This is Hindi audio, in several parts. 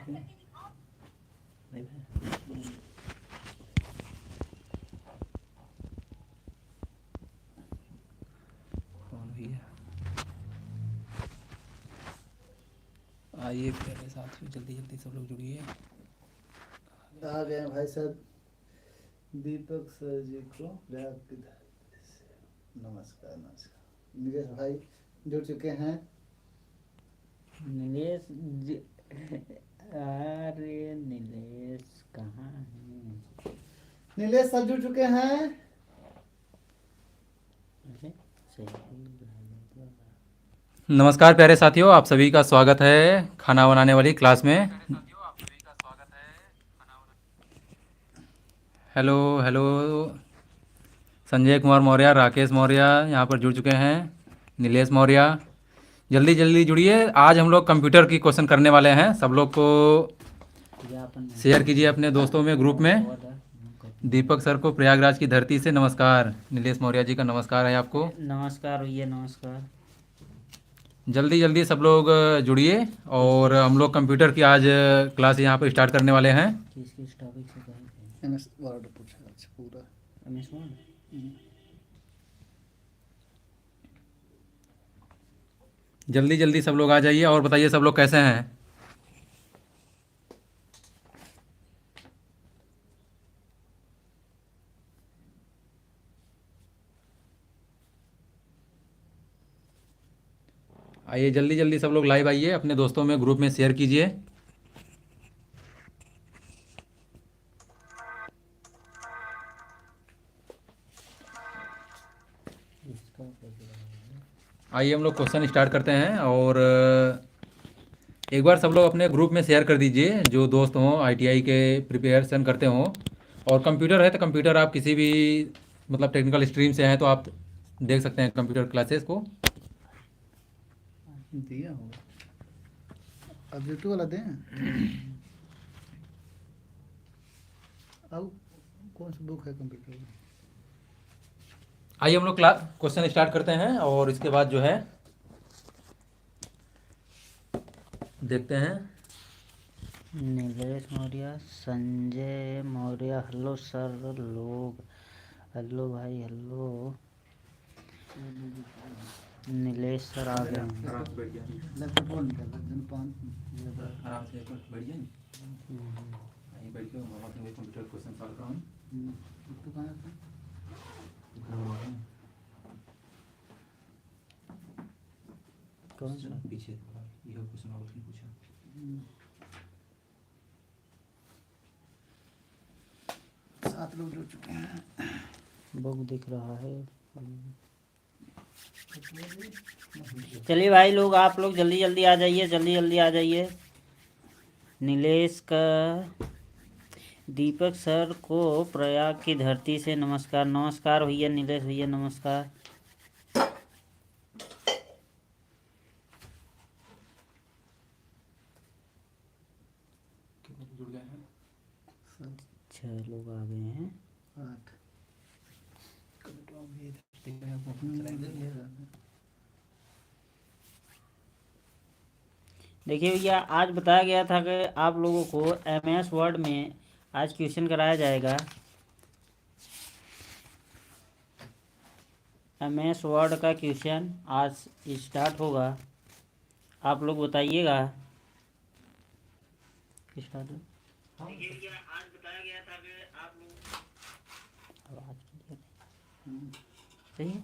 आइए मेरे साथ में जल्दी जल्दी सब लोग जुड़िए। आ गए भाई साहब दीपक सर जी को नमस्कार नमस्कार। नीलेश भाई जुड़ चुके हैं। नीलेश अरे नीलेश कहाँ है? नीलेश सर जुड़ चुके हैं। अरे सही। नमस्कार प्यारे साथियों, आप सभी का स्वागत है खाना बनाने वाली क्लास में। हेलो हेलो, संजय कुमार मौर्य, राकेश मौर्य यहाँ पर जुड़ चुके हैं, नीलेश मौर्य जल्दी जल्दी जुड़िए। आज हम लोग कंप्यूटर की क्वेश्चन करने वाले हैं। सब लोग को शेयर कीजिए अपने दोस्तों में, ग्रुप में। दीपक सर को प्रयागराज की धरती से नमस्कार। नीलेश मौर्य जी का नमस्कार है आपको। नमस्कार भैया, नमस्कार। जल्दी जल्दी सब लोग जुड़िए और हम लोग कंप्यूटर की आज क्लास यहाँ पर स्टार्ट करने वाले हैं। किस किस टॉपिक से करेंगे? एमएस वर्ड पूछा अच्छा पूरा एमएस वर्ड। जल्दी जल्दी सब लोग आ जाइए और बताइए सब लोग कैसे हैं। आइए जल्दी जल्दी सब लोग लाइव आइए, अपने दोस्तों में ग्रुप में शेयर कीजिए। आइए हम लोग क्वेश्चन स्टार्ट करते हैं। और एक बार सब लोग अपने ग्रुप में शेयर कर दीजिए, जो दोस्त हों आईटीआई के प्रिपरेशन करते हों। और कंप्यूटर है तो कंप्यूटर आप किसी भी मतलब टेक्निकल स्ट्रीम से हैं तो आप देख सकते हैं कंप्यूटर क्लासेस को। दिया हो ऑब्जेक्टिव वाला दें। अब कौन सी बुक है कंप्यूटर में? आइए हम लोग क्लास क्वेश्चन स्टार्ट करते हैं और इसके बाद जो है देखते हैं। नीलेश मौर्य, संजय मौर्य, हेलो सर लोग, हेलो भाई, हेलो। नीलेश सर आ गए हैं। लैपटॉप ऑन कर जन पान आराम से बैठ जाइए, यहीं बैठ के हम अपने कंप्यूटर क्वेश्चन सॉल्व कराएं। तो कहां है? कौन सा? पीछे यह क्वेश्चन और उसने पूछा। सात लोग जुड़ चुके हैं। बुक दिख रहा है। चलिए भाई लोग, आप लोग जल्दी जल्दी आ जाइए, जल्दी जल्दी आ जाइए। नीलेश का दीपक सर को प्रयाग की धरती से नमस्कार। नमस्कार भैया, नीलेश भैया नमस्कार। जुड़ गए हैं 6 लोग आ गए हैं। 8 देखिए भैया, आज बताया गया था कि आप लोगों को एमएस वर्ड में आज क्वेश्चन कराया जाएगा। एमएस वर्ड का क्वेश्चन आज स्टार्ट होगा। आप लोग बताइएगा। स्टार्ट देखिए भैया, आज बताया गया था कि आप लोग आवाज सही है।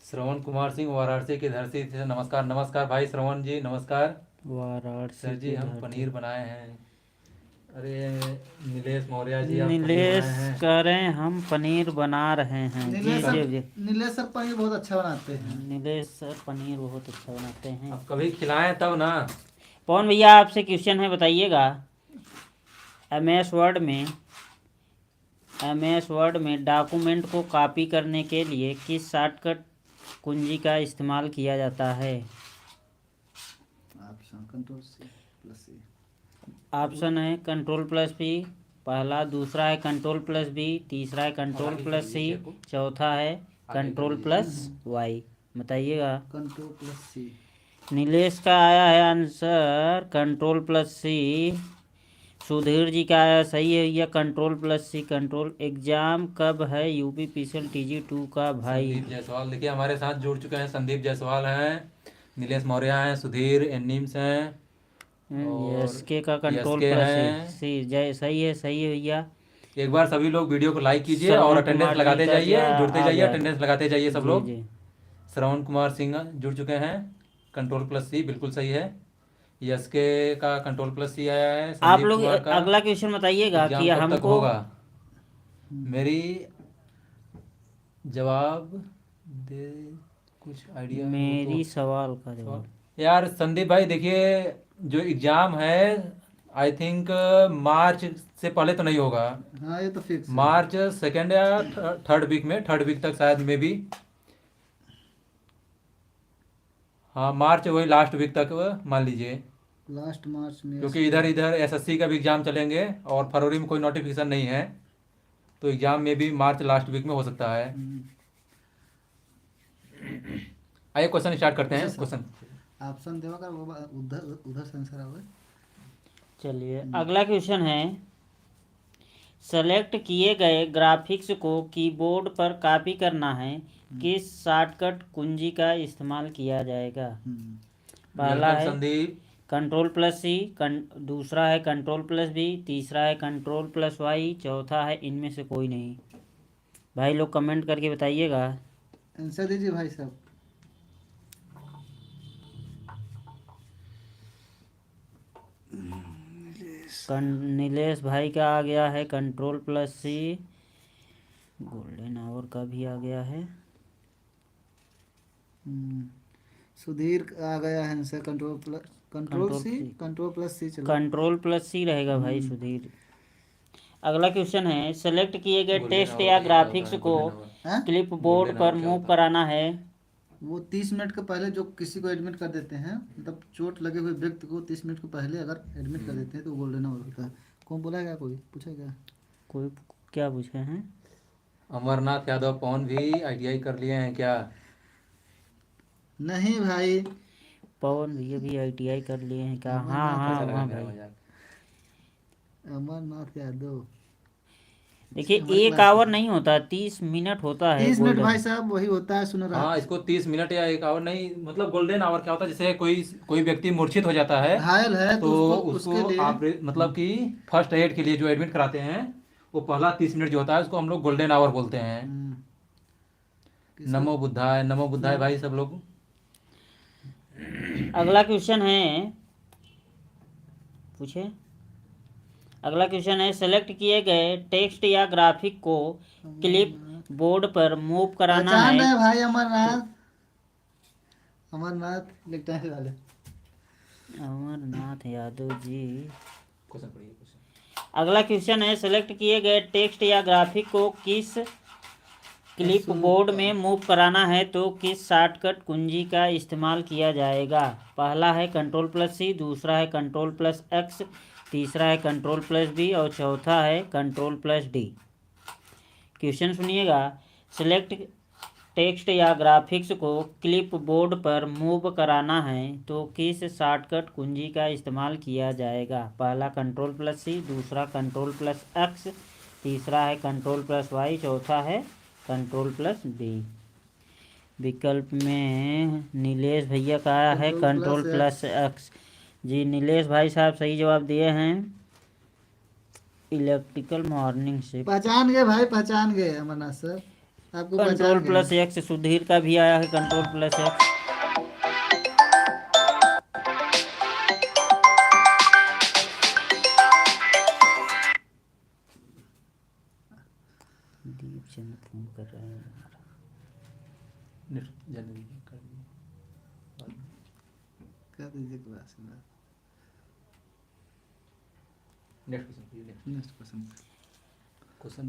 श्रवण कुमार सिंह वाराणसी की धरती से नमस्कार। नमस्कार भाई श्रवण जी, नमस्कार। वाराणसी सर जी की हम धरती। पनीर बनाए हैं। अरे नीलेश मौर्य जी आप पनीर नीलेश बनाए हैं। कह रहे हैं हम पनीर बना रहे हैं। जी जी। नीलेश सर पनीर बहुत अच्छा बनाते हैं। नीलेश सर पनीर बहुत अच्छा बनाते हैं। आप कभी खिलाएं तब ना। पवन भैया आपसे क्वेश्चन है, बताइएगा। एमएस वर्ड में डॉक्यूमेंट को कॉपी करने के लिए किस शॉर्टकट कुंजी का इस्तेमाल किया जाता है? ऑप्शन कंट्रोल सी प्लस सी। ऑप्शन है कंट्रोल प्लस पी, पहला। दूसरा है कंट्रोल प्लस बी, तीसरा है कंट्रोल प्लस सी, चौथा है कंट्रोल प्लस वाई। बताइएगा। Control plus C. नीलेश का आया है answer control plus C. Sudhir ji का आया सही है भैया control plus C control. Exam कब है यूपी पीसीएल TG2 का भाई? संदीप जायसवाल देखिए हमारे साथ जुड़ चुके हैं। संदीप जायसवाल हैं, नीलेश मौर्य हैं, सुधीर एनिम्स हैं और एसके का कंट्रोल यस के प्लस हैं। सी जय सही है भैया। एक बार सभी लोग वीडियो को लाइक कीजिए और श्रवण अटेंडेंस कुमार जी लगाते का जाइए, जुड़ते आ जाइए, गया। अटेंडेंस लगाते जाइए सब जी लोग। जी श्रवण कुमार सिंह जुड़ चुके हैं, कंट्रोल प्लस सी बिल्कुल सही है। यस के का कंट्रोल प्लस सी आया है। आप संदीप लोग कुमार का अगला क्वेश्चन बताइएगा कि एग्जाम कब तक हमको। होगा? मेरी जवाब दे, कुछ आइडिया हो मेरी तो। सवाल का जवाब यार संदीप भाई देखिए, जो एग्जाम है आई थिंक मार्च से पहले तो नहीं होगा। हाँ ये तो फिक्स है। मार्च सेकेंड या थर्ड वीक में, थर्ड वीक तक शायद में भी। हाँ मार्च वही लास्ट वीक तक मान लीजिए, लास्ट मार्च में क्योंकि इधर इधर एसएससी का भी एग्जाम चलेंगे और फरवरी में कोई नोटिफिकेशन नहीं है, तो एग्जाम में भी मार्च लास्ट वीक में हो सकता है। आइए क्वेश्चन स्टार्ट करते हैं। क्वेश्चन ऑप्शन देवा कर वो उधर उधर से आंसर आवे। चलिए अगला क्वेश्चन है। सेलेक्ट किए गए ग्राफिक्स को कीबोर्ड पर कॉपी करना है, किस शॉर्टकट कुंजी का इस्तेमाल किया जाएगा? पहला है संदीप, कंट्रोल प्लस सी, दूसरा है कंट्रोल प्लस बी, तीसरा है कंट्रोल प्लस वाई, चौथा है इनमें से कोई नहीं। भाई लोग कमेंट करके बताइएगा। आंसर दीजिए भाई साहब। नीलेश भाई का आ गया है कंट्रोल प्लस सी। गोल्डन आवर का भी आ गया है। सुधीर आ गया है आंसर कंट्रोल प्लस सी चलो। कंट्रोल प्लस सी रहेगा भाई सुधीर। अगला क्वेश्चन है। सेलेक्ट किए गए टेक्स्ट या ग्राफिक्स को क्लिप बोर्ड पर मूव कराना है। वो 30 मिनट के पहले जो किसी को एडमिट कर देते हैं, मतलब चोट लगे हुए व्यक्ति को 30 मिनट के पहले अगर एडमिट कर देते हैं तो गोल्डन आवर होता है। कौन बोला क्या, कोई पूछा क्या? कोई क्या पूछे हैं? अमरनाथ यादव पवन भी आईटीआई कर लिए हैं क्या? नहीं भाई, पवन भैया भी ITI कर लिए हैं क्या? हाँ हाँ कैसा लगा हाँ मेरा भाई। मजाक? अमरनाथ यादव। देखिए हमारी 1 क्लास आवर में नहीं होता, 30 मिनट होता है 30 मिनट भाई गोल्डन। साहब वही होता है, सुनो हाँ इसको 30 मिनट या 1 आवर नहीं, मतलब गोल्डन आवर क्या होता है, जैसे कोई कोई व्यक्ति मूर्छित हो जाता है घायल है तो तो उसको उसको उसके लिए आप मतलब कि फर्स्ट एड के लिए जो एडमिट कराते हैं, वो पहला 30 मिनट जो होता है उसको हम लोग गोल्डन आवर बोलते हैं। नमो बुद्धाय, नमो बुद्धाय भाई सब लोग। अगला क्वेश्चन है, पूछे। अगला क्वेश्चन है। सेलेक्ट किए गए टेक्स्ट या ग्राफिक को क्लिप बोर्ड पर मूव कराना पहचान है। रहे भाई अमरनाथ, अमरनाथ लिखते हैं वाले। अमरनाथ यादव जी। क्वेश्चन पढ़िए क्वेश्चन। अगला क्वेश्चन है। सेलेक्ट किए गए टेक्स्ट या ग्राफिक को किस क्लिप बोर्ड में मूव कराना है तो किस शॉर्टकट कुंजी का इस्तेमाल किया जाएगा? पहला है कंट्रोल प्लस सी, दूसरा है कंट्रोल प्लस एक्स, तीसरा है कंट्रोल प्लस बी और चौथा है कंट्रोल प्लस डी। क्वेश्चन सुनिएगा। सिलेक्ट टेक्स्ट या ग्राफिक्स को क्लिप बोर्ड पर मूव कराना है तो किस शॉर्टकट कुंजी का इस्तेमाल किया जाएगा? पहला कंट्रोल प्लस सी, दूसरा कंट्रोल प्लस एक्स, तीसरा है कंट्रोल प्लस वाई, चौथा है कंट्रोल प्लस डी। विकल्प में नीलेश भैया का आया है कंट्रोल प्लस एक्स। जी नीलेश भाई साहब सही जवाब दिए हैं इलेक्ट्रिकल मॉर्निंग से। पहचान गए भाई, पहचान गए अमरनाथ सर, आपको कंट्रोल पहचान प्लस गए। एक्स। सुधीर का भी आया है कंट्रोल प्लस एक्स। दीप चंद फोन कर रहे हैं। कर दीजिए क्लास में। Next question. क्वेश्चन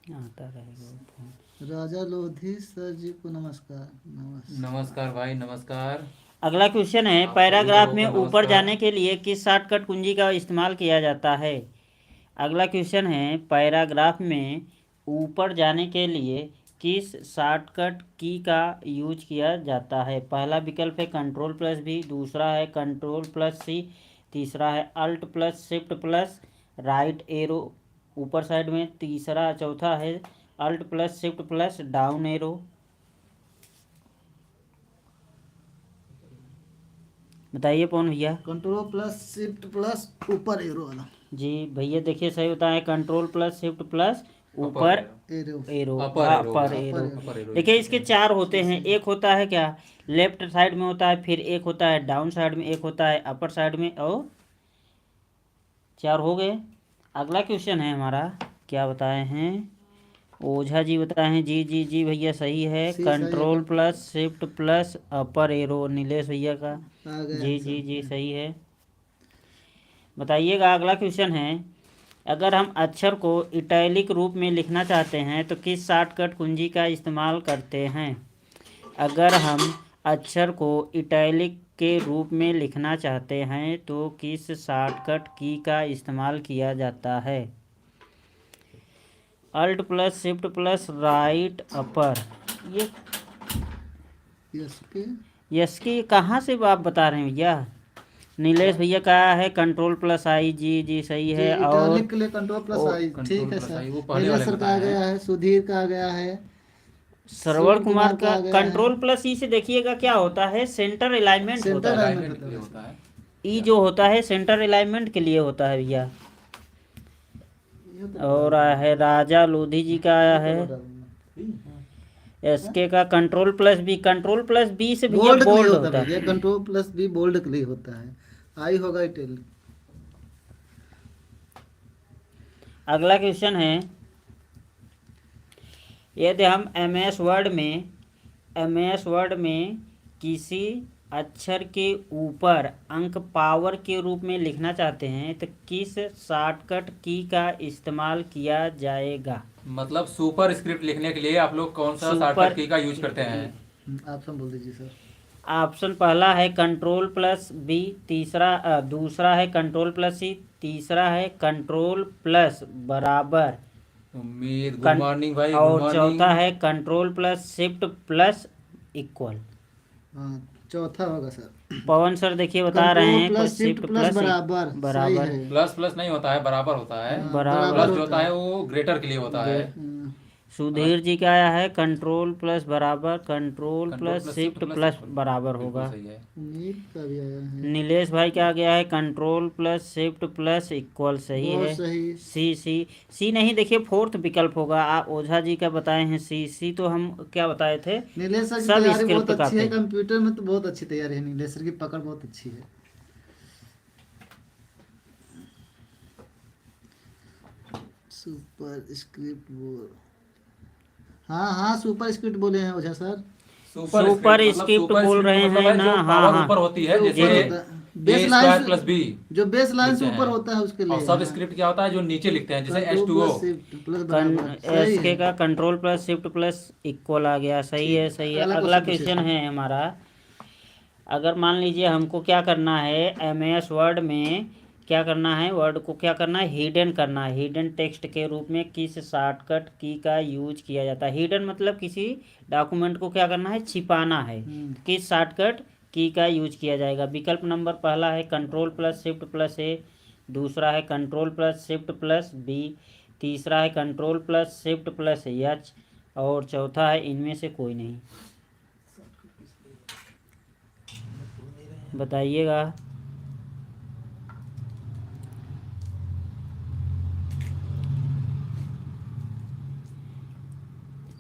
आता रहेगा फोन। राजा लोधी सर जी को नमस्कार। नमस्कार भाई नमस्कार। अगला क्वेश्चन है। आप पैराग्राफ सभी में लोगों को ऊपर नमस्कार। जाने के लिए किस शॉर्टकट कुंजी का इस्तेमाल किया जाता है? अगला क्वेश्चन है। पैराग्राफ में ऊपर जाने के लिए किस शॉर्टकट की का यूज किया जाता है? पहला विकल्प है कंट्रोल प्लस बी, दूसरा है कंट्रोल प्लस सी, तीसरा है alt plus shift plus right arrow ऊपर साइड में, चौथा है alt plus shift plus down arrow. बताइए पवन भैया। कंट्रोल प्लस शिफ्ट प्लस ऊपर एरो वाला। जी भैया देखिए सही बताएं, कंट्रोल प्लस शिफ्ट प्लस ऊपर arrow. Arrow upper arrow, upper arrow. Upper arrow. देखिए इसके चार होते हैं, एक होता है क्या लेफ्ट साइड में होता है, फिर एक होता है डाउन साइड में, एक होता है अपर साइड में, और चार हो गए। अगला क्वेश्चन है हमारा, क्या बताए हैं ओझा जी बताए हैं। जी जी जी भैया सही है, सही है। कंट्रोल प्लस शिफ्ट प्लस अपर एरो नीलेश भैया का। आ गया जी आंसर। जी जी सही है। बताइएगा अगला क्वेश्चन है, अगर हम अक्षर को इटैलिक रूप में लिखना चाहते हैं तो किस शॉर्टकट कुंजी का इस्तेमाल करते हैं? अगर हम अक्षर को इटैलिक के रूप में लिखना चाहते हैं तो किस शॉर्टकट की का इस्तेमाल किया जाता है? Alt plus shift plus right upper. ये यस के यस की कहाँ से आप बता रहे हैं भैया? नीलेश भैया का है कंट्रोल प्लस आई। जी जी सही है। और इटैलिक के लिए कंट्रोल प्लस आई। ठीक है सर। नीलेश सर का आ गया है, सुधीर का आ गया है, श्रवण कुमार का आ गया है। कंट्रोल प्लस ई से देखिएगा क्या होता है, सेंटर अलाइनमेंट होता सेंटर है। अलाइनमेंट होता है। ई जो होता है सेंटर अलाइनमेंट के लिए होता है भैया। और आया है राजा लोधी जी का आया है, एसके का control plus B. Control plus B से भैया बोल्ड के लिए बोल्ड होता होता है है। भैया, कंट्रोल प्लस बी बोल्ड के लिए होता है। आई होगा इटैलिक। अगला क्वेश्चन है, यदि हम एम एस वर्ड में किसी अक्षर के ऊपर अंक पावर के रूप में लिखना चाहते हैं तो किस शॉर्टकट की का इस्तेमाल किया जाएगा? मतलब सुपर स्क्रिप्ट लिखने के लिए आप लोग कौन सा सुपर- शॉर्टकट की का यूज करते हैं? ऑप्शन बोल दीजिए सर। ऑप्शन पहला है कंट्रोल प्लस बी, दूसरा है कंट्रोल प्लस सी, तीसरा है कंट्रोल प्लस बराबर उम्मीद, गुड मॉर्निंग भाई, गुड और मॉर्निंग। चौथा है control plus shift plus equal. हाँ चौथा होगा सर। पवन सर देखिए बता रहे हैं प्लस शिफ्ट प्लस बराबर। बराबर। सही है। प्लस प्लस नहीं होता है, बराबर होता है। बराबर प्लस जो होता है वो ग्रेटर के लिए होता है। सुधीर जी का आया है कंट्रोल प्लस बराबर कंट्रोल प्लस शिफ्ट प्लस बराबर होगा। सही है। उम्मीद का भी आया है। नीलेश भाई क्या आ गया है control plus shift plus equal. सही बहुत है। सही। सी नहीं, देखिए फोर्थ विकल्प होगा। आप ओझा जी का बताए हैं सी तो हम क्या बताए थे? नीलेश सर की सब तैयारी स्क्रिप्ट बहुत अच्छी का है, थे। कंप्यूटर में तो बहुत अच्छी तैयारी है। नीलेश सर की पकड़ बहुत अच्छी है। सुपर स्क्रिप्ट बोल। हाँ हाँ सुपर स्क्रिप्ट बोले हैं ओझा सर। सुपर मतलब स्क्रिप्ट सुपर बोल रहे मतलब हैं जो ना। हाँ पावर हाँ ऊपर होती है, जो जैसे ऊपर होता है। बेस ए लाइन स्क्वायर से- प्लस बी जो बेस लाइन से लिखते ऊपर हैं। होता है उसके लिए। और सब स्क्रिप्ट क्या होता है जो नीचे लिखते हैं, जैसे control H2O। Plus shift plus बराबर। सही एसके है। का control plus shift plus equal आ गया। सही है सही है। अगला अगला क्वेश्चन क्वेश्चन है हमारा, अगर मान लीजिए हमको क्या करना है एम एस वर्ड में, क्या करना है वर्ड को क्या करना है हिडन करना है। हिडन टेक्स्ट के रूप में किस शॉर्टकट की का यूज किया जाता है? हिडन मतलब किसी डॉक्यूमेंट को क्या करना है छिपाना है। किस शॉर्टकट की का यूज किया जाएगा? विकल्प नंबर पहला है control plus shift plus A, दूसरा है control plus shift plus B, तीसरा है control plus shift plus H, और चौथा है इनमें से कोई नहीं। बताइएगा।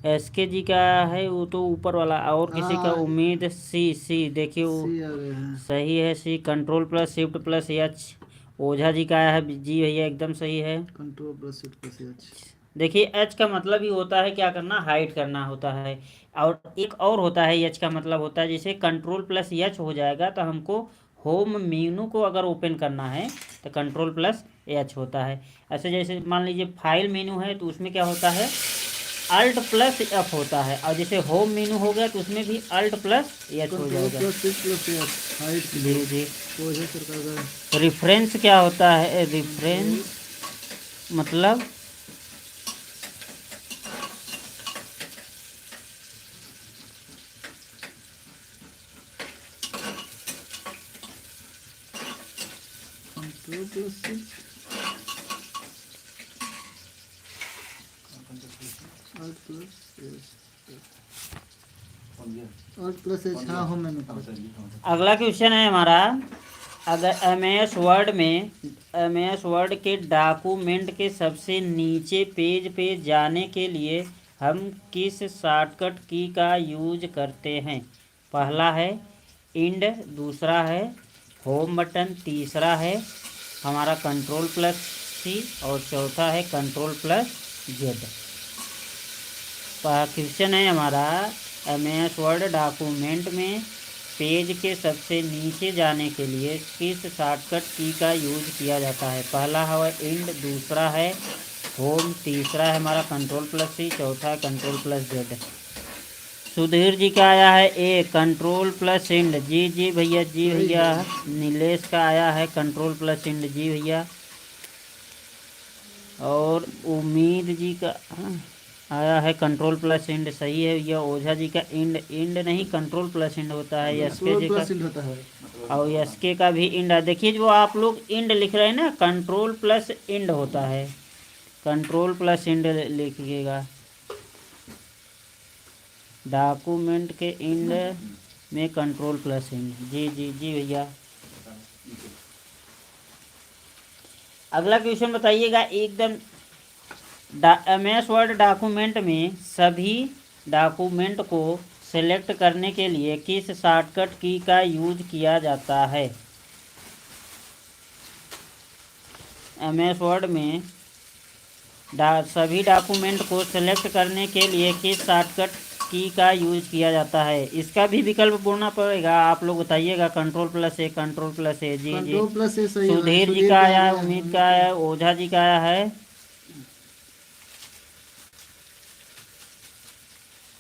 एसके जी का है वो तो ऊपर वाला, और किसी का हाँ। उम्मीद सी देखिए वो सी आ गया है। सही है। C control plus shift plus H. Ojha ji का आया है जी भैया एकदम सही है। Control plus shift plus H. देखिए एच का मतलब ही होता है क्या करना, हाइड करना होता है। और एक और होता है एच का मतलब होता है, जैसे कंट्रोल प्लस एच हो जाएगा तो हमको होम मेनू को अगर ओपन करना है तो कंट्रोल प्लस एच होता है। ऐसे जैसे मान लीजिए फाइल मेनू है तो उसमें क्या होता है अल्ट प्लस एफ होता है, और जैसे होम मेनू हो गया तो उसमें भी अल्ट प्लस एच हो कंट्रोल जाएगा। Plus shift plus H hide के जी लिए। जी। ओझा सर का आ गया। रेफरेंस क्या होता है? रेफरेंस मतलब प्लस एच। हाँ हो मैंने अगला क्वेश्चन है हमारा, अगर एम एस वर्ड के डॉक्यूमेंट के सबसे नीचे पेज पे जाने के लिए हम किस शॉर्टकट की का यूज करते हैं? पहला है इंड, दूसरा है होम बटन, तीसरा है हमारा कंट्रोल प्लस सी और चौथा है कंट्रोल प्लस जेड। क्वेश्चन है हमारा, एम.एस. वर्ड डॉक्यूमेंट में पेज के सबसे नीचे जाने के लिए किस शॉर्टकट की का यूज किया जाता है? पहला है इंड, दूसरा है होम, तीसरा है हमारा कंट्रोल प्लस सी, चौथा है control plus Z. Sudhir ji का आया है ए कंट्रोल प्लस इंड। जी जी भैया, जी भैया। नीलेश का आया है कंट्रोल प्लस इंड। जी भैया। और उम्मीद जी का आया है कंट्रोल प्लस इंड। सही है भैया। ओझा जी का इंड नहीं कंट्रोल प्लस इंड होता है। एसके जी का होता है। और एसके का भी इंड है। देखिए जो आप लोग इंड लिख रहे हैं ना, कंट्रोल प्लस इंड होता है, कंट्रोल प्लस इंड लिखिएगा। डॉक्यूमेंट के इंड में कंट्रोल प्लस इंड। जी जी जी भैया। अगला क्वेश्चन बताइएगा एकदम। एम.एस. वर्ड डॉक्यूमेंट में सभी डॉक्यूमेंट को सेलेक्ट करने के लिए किस शॉर्टकट की का यूज किया जाता है? एम.एस. वर्ड में सभी डॉक्यूमेंट को सेलेक्ट करने के लिए किस शॉर्टकट की का यूज किया जाता है? इसका भी विकल्प बोलना पड़ेगा, आप लोग बताइएगा। कंट्रोल प्लस ए, कंट्रोल प्लस ए। जी जी। कंट्रोल प्लस ए सही है। सुधीर जी का आया है, उम्मीद का आया है, ओझा जी का आया है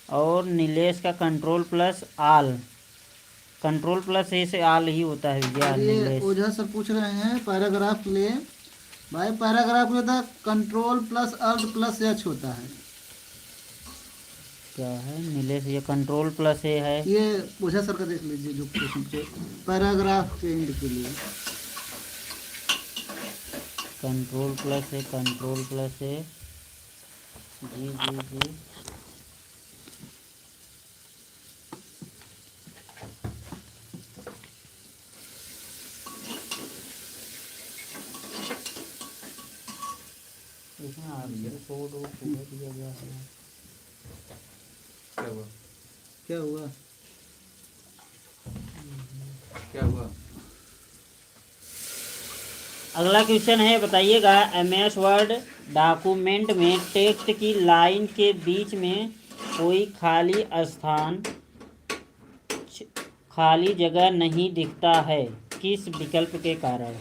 और नीलेश का कंट्रोल प्लस आल। कंट्रोल प्लस ए से आल ही होता है भैया। ये नीलेश ओझा सर पूछ रहे हैं पैराग्राफ ले भाई, पैराग्राफ में था control plus alt plus H होता है। क्या है नीलेश? ये कंट्रोल प्लस ए है। ये ओझा सर का देख लीजिए जो क्वेश्चन के पैराग्राफ के एंड के लिए। कंट्रोल प्लस ए, कंट्रोल प्लस ए। जी जी जी। इसमें आंसर कोड वो पूरा दिया गया है। क्या हुआ? क्या हुआ? क्या हुआ? अगला क्वेश्चन है, बताइएगा एम.एस. वर्ड डॉक्यूमेंट में टेक्स्ट की लाइन के बीच में कोई खाली जगह नहीं दिखता है, किस विकल्प के कारण?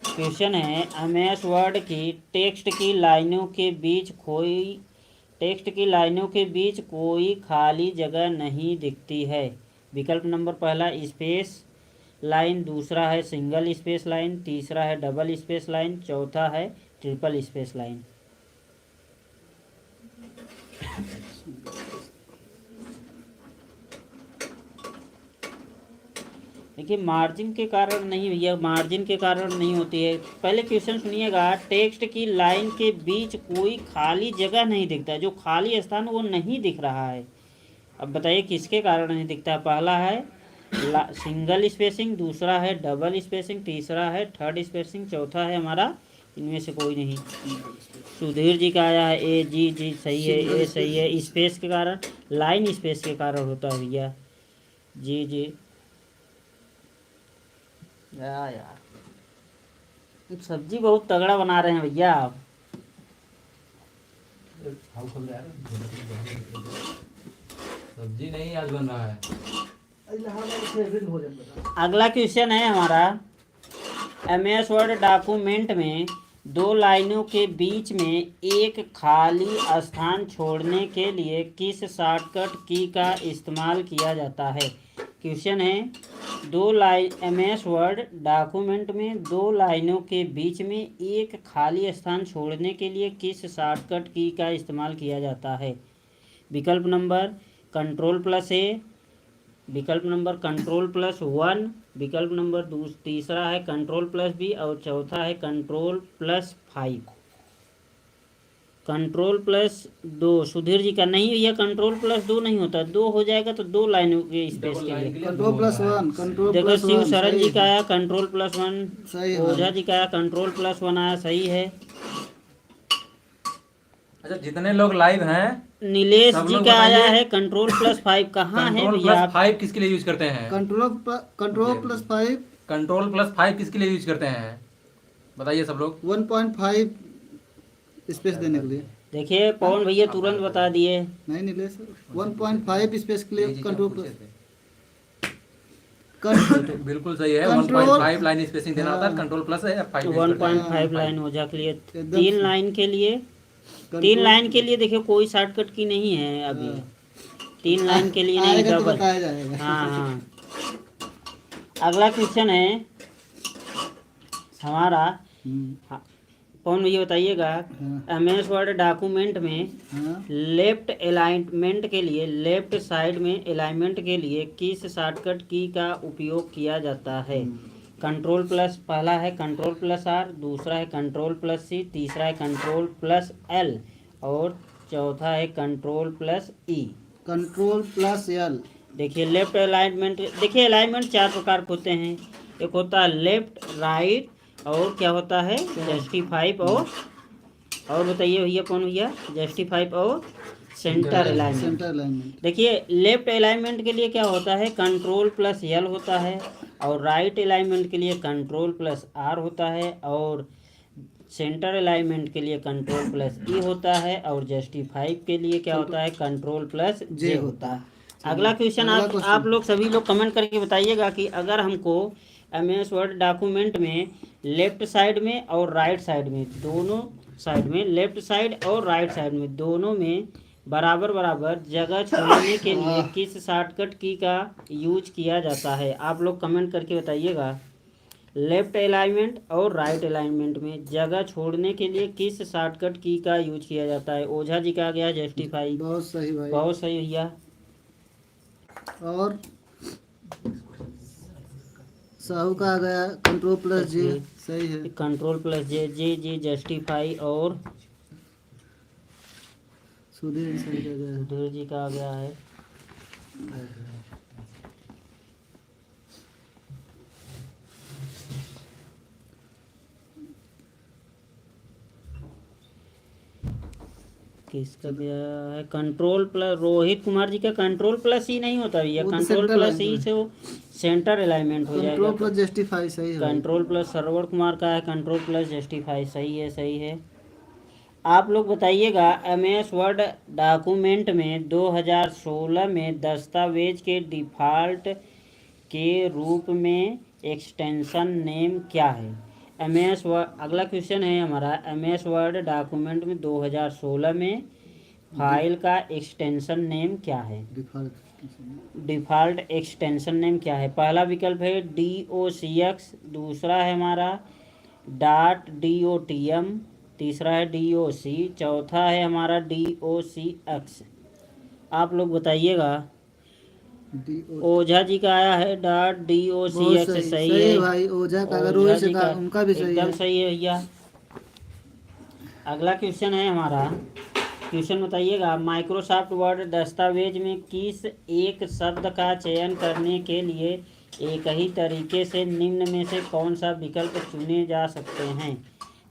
क्वेश्चन है, एम.एस. वर्ड की टेक्स्ट की लाइनों के बीच कोई खाली जगह नहीं दिखती है। विकल्प नंबर पहला स्पेस लाइन, दूसरा है सिंगल स्पेस लाइन, तीसरा है डबल स्पेस लाइन, चौथा है ट्रिपल स्पेस लाइन। देखिए मार्जिन के कारण नहीं भैया, मार्जिन के कारण नहीं होती है। पहले क्वेश्चन सुनिएगा, टेक्स्ट की लाइन के बीच कोई खाली जगह नहीं दिखता है, जो खाली स्थान वो नहीं दिख रहा है। अब बताइए किसके कारण नहीं दिखता है? पहला है सिंगल स्पेसिंग, दूसरा है डबल स्पेसिंग, तीसरा है थर्ड स्पेसिंग, चौथा है हमारा इनमें से कोई नहीं। सुधीर जी का आया है ए। जी जी सही है, ए सही है। स्पेस के कारण, लाइन स्पेस के कारण होता है भैया। जी जी। यार सब्जी बहुत तगड़ा बना रहे हैं भैया आप। सब्जी नहीं आज बन रहा है। अगला क्वेश्चन है हमारा, एम.एस. वर्ड डॉक्यूमेंट में दो लाइनों के बीच में एक खाली स्थान छोड़ने के लिए किस शॉर्टकट की का इस्तेमाल किया जाता है? क्वेश्चन है, एम.एस. वर्ड डॉक्यूमेंट में दो लाइनों के बीच में एक खाली स्थान छोड़ने के लिए किस शॉर्टकट की का इस्तेमाल किया जाता है? विकल्प नंबर कंट्रोल प्लस ए, विकल्प नंबर कंट्रोल+1, विकल्प नंबर तीसरा है कंट्रोल+B और चौथा है कंट्रोल+5। कंट्रोल+2 सुधीर जी का नहीं भैया, कंट्रोल+2 नहीं होता, 2 हो जाएगा तो 2 लाइनों के स्पेस के लिए। कंट्रोल+1, कंट्रोल देखो प्लस शिव वन शरण जी सही का है। आया कंट्रोल+1, सही है ओझा भाई। जी का आया कंट्रोल+1 आया, सही है। अच्छा, जितने लोग लाइव हैं नीलेश सब जी लोग का आया बताइए, है कंट्रोल+5। कहाँ है कंट्रोल भैया प्लस आप? 5 किसके लिए यूज करते हैं? कंट्रोल+5 कंट्रोल+5 किसके लिए यूज करते हैं? बताइए सब लोग। 1.5 स्पेस देने के लिए। देखिए पवन भैया तुरंत बता दिए। नहीं नीलेश, 1.5 स्पेस के लिए यही चीज़ हम कंट्रोल पूछे थे। कंट्रोल बिल्कुल सही है, कंट्रोल 1.5 लाइन स्पेसिंग देना होता है, हाँ। कंट्रोल प्लस है या 5 यूज करते हैं। 1.5 लाइन ओझा के लिए, एकदम 3 सही। लाइन के लिए, 3 कंट्रोल- लाइन के लिए देखिए कोई शॉर्टकट की नहीं है अभी। हाँ। 3 लाइन के लिए नहीं, आएगा तो डबल। बताया जाएगा। हाँ हाँ। अगला क्वेश्चन है हमारा, हम्म, कौन भैया बताइएगा, हाँ। MS वर्ड डॉक्यूमेंट में हाँ। लेफ्ट अलाइनमेंट के लिए, लेफ्ट साइड में अलाइनमेंट के लिए किस शॉर्टकट की का उपयोग किया जाता है? कंट्रोल+, पहला है कंट्रोल+R, दूसरा है कंट्रोल+C, तीसरा है कंट्रोल+L और चौथा है कंट्रोल+E। कंट्रोल+L। देखिए लेफ्ट अलाइनमेंट, देखिए अलाइनमेंट 4 प्रकार के होते हैं। एक होता है लेफ्ट, राइट और क्या होता है जस्टिफाइव और बताइए भैया कौन भैया, जस्टिफाइव और सेंटर अलाइनमेंट। Centre alignment. देखिए लेफ्ट अलाइनमेंट के लिए क्या होता है कंट्रोल+L होता है, और राइट अलाइनमेंट के लिए कंट्रोल+R होता है, और सेंटर अलाइनमेंट के लिए कंट्रोल+E होता है, और जस्टिफाइव के लिए क्या होता है कंट्रोल+J होता है। अगला क्वेश्चन आप लोग सभी लोग कमेंट करके बताइएगा कि अगर हमको MS वर्ड डॉक्यूमेंट में लेफ्ट साइड में और राइट साइड में, दोनों साइड में, लेफ्ट साइड और राइट साइड में दोनों में बराबर बराबर जगह छोड़ने के लिए किस शॉर्टकट की का यूज किया जाता है? आप लोग कमेंट करके बताइएगा। लेफ्ट अलाइनमेंट और राइट अलाइनमेंट में जगह छोड़ने के लिए किस शॉर्टकट की का यूज किया जाता है? ओझा जी का आ गया जस्टिफाई, बहुत सही भाई। बहुत सही भैया। और साहू का आ गया कंट्रोल+J, सही है। कंट्रोल+J, J जस्टिफाई और सुधीर सही का गया है। सुधीर जी का आ गया है। किसका गया है कंट्रोल+, रोहित कुमार जी का कंट्रोल+E नहीं होता भैया, वो तो सेंटर कंट्रोल+E अलाइनमेंट से वो सेंटर अलाइनमेंट हो जाएगा। कंट्रोल+जस्टिफाई सही है भाई। कंट्रोल+ सरवण कुमार का है कंट्रोल+जस्टिफाई, सही है सही है। आप लोग बताइएगा MS वर्ड डॉक्यूमेंट में 2016 में दस्तावेज के डिफ़ॉल्ट के रूप में एक्सटेंशन नेम क्या है? MS वर्ड, अगला क्वेश्चन है हमारा, MS वर्ड डॉक्यूमेंट में 2016 में फाइल का एक्सटेंशन नेम क्या है? डिफ़ॉल्ट एक्सटेंशन नेम क्या है? पहला विकल्प है DOCX, दूसरा है हमारा .DOTM, तीसरा है DOC, चौथा है हमारा DOCX। आप लोग बताइएगा। ओझा जी का आया है .DOCX, सही है भाई। ओझा का अगर ओझा रोहित जी का का उनका भी सही एकदम है। सही है भैया। अगला क्वेश्चन है हमारा, क्वेश्चन बताइएगा माइक्रोसॉफ्ट वर्ड दस्तावेज में किस एक शब्द का चयन करने के लिए एक ही तरीके से निम्न में से कौन सा विकल्प चुने जा सकते हैं?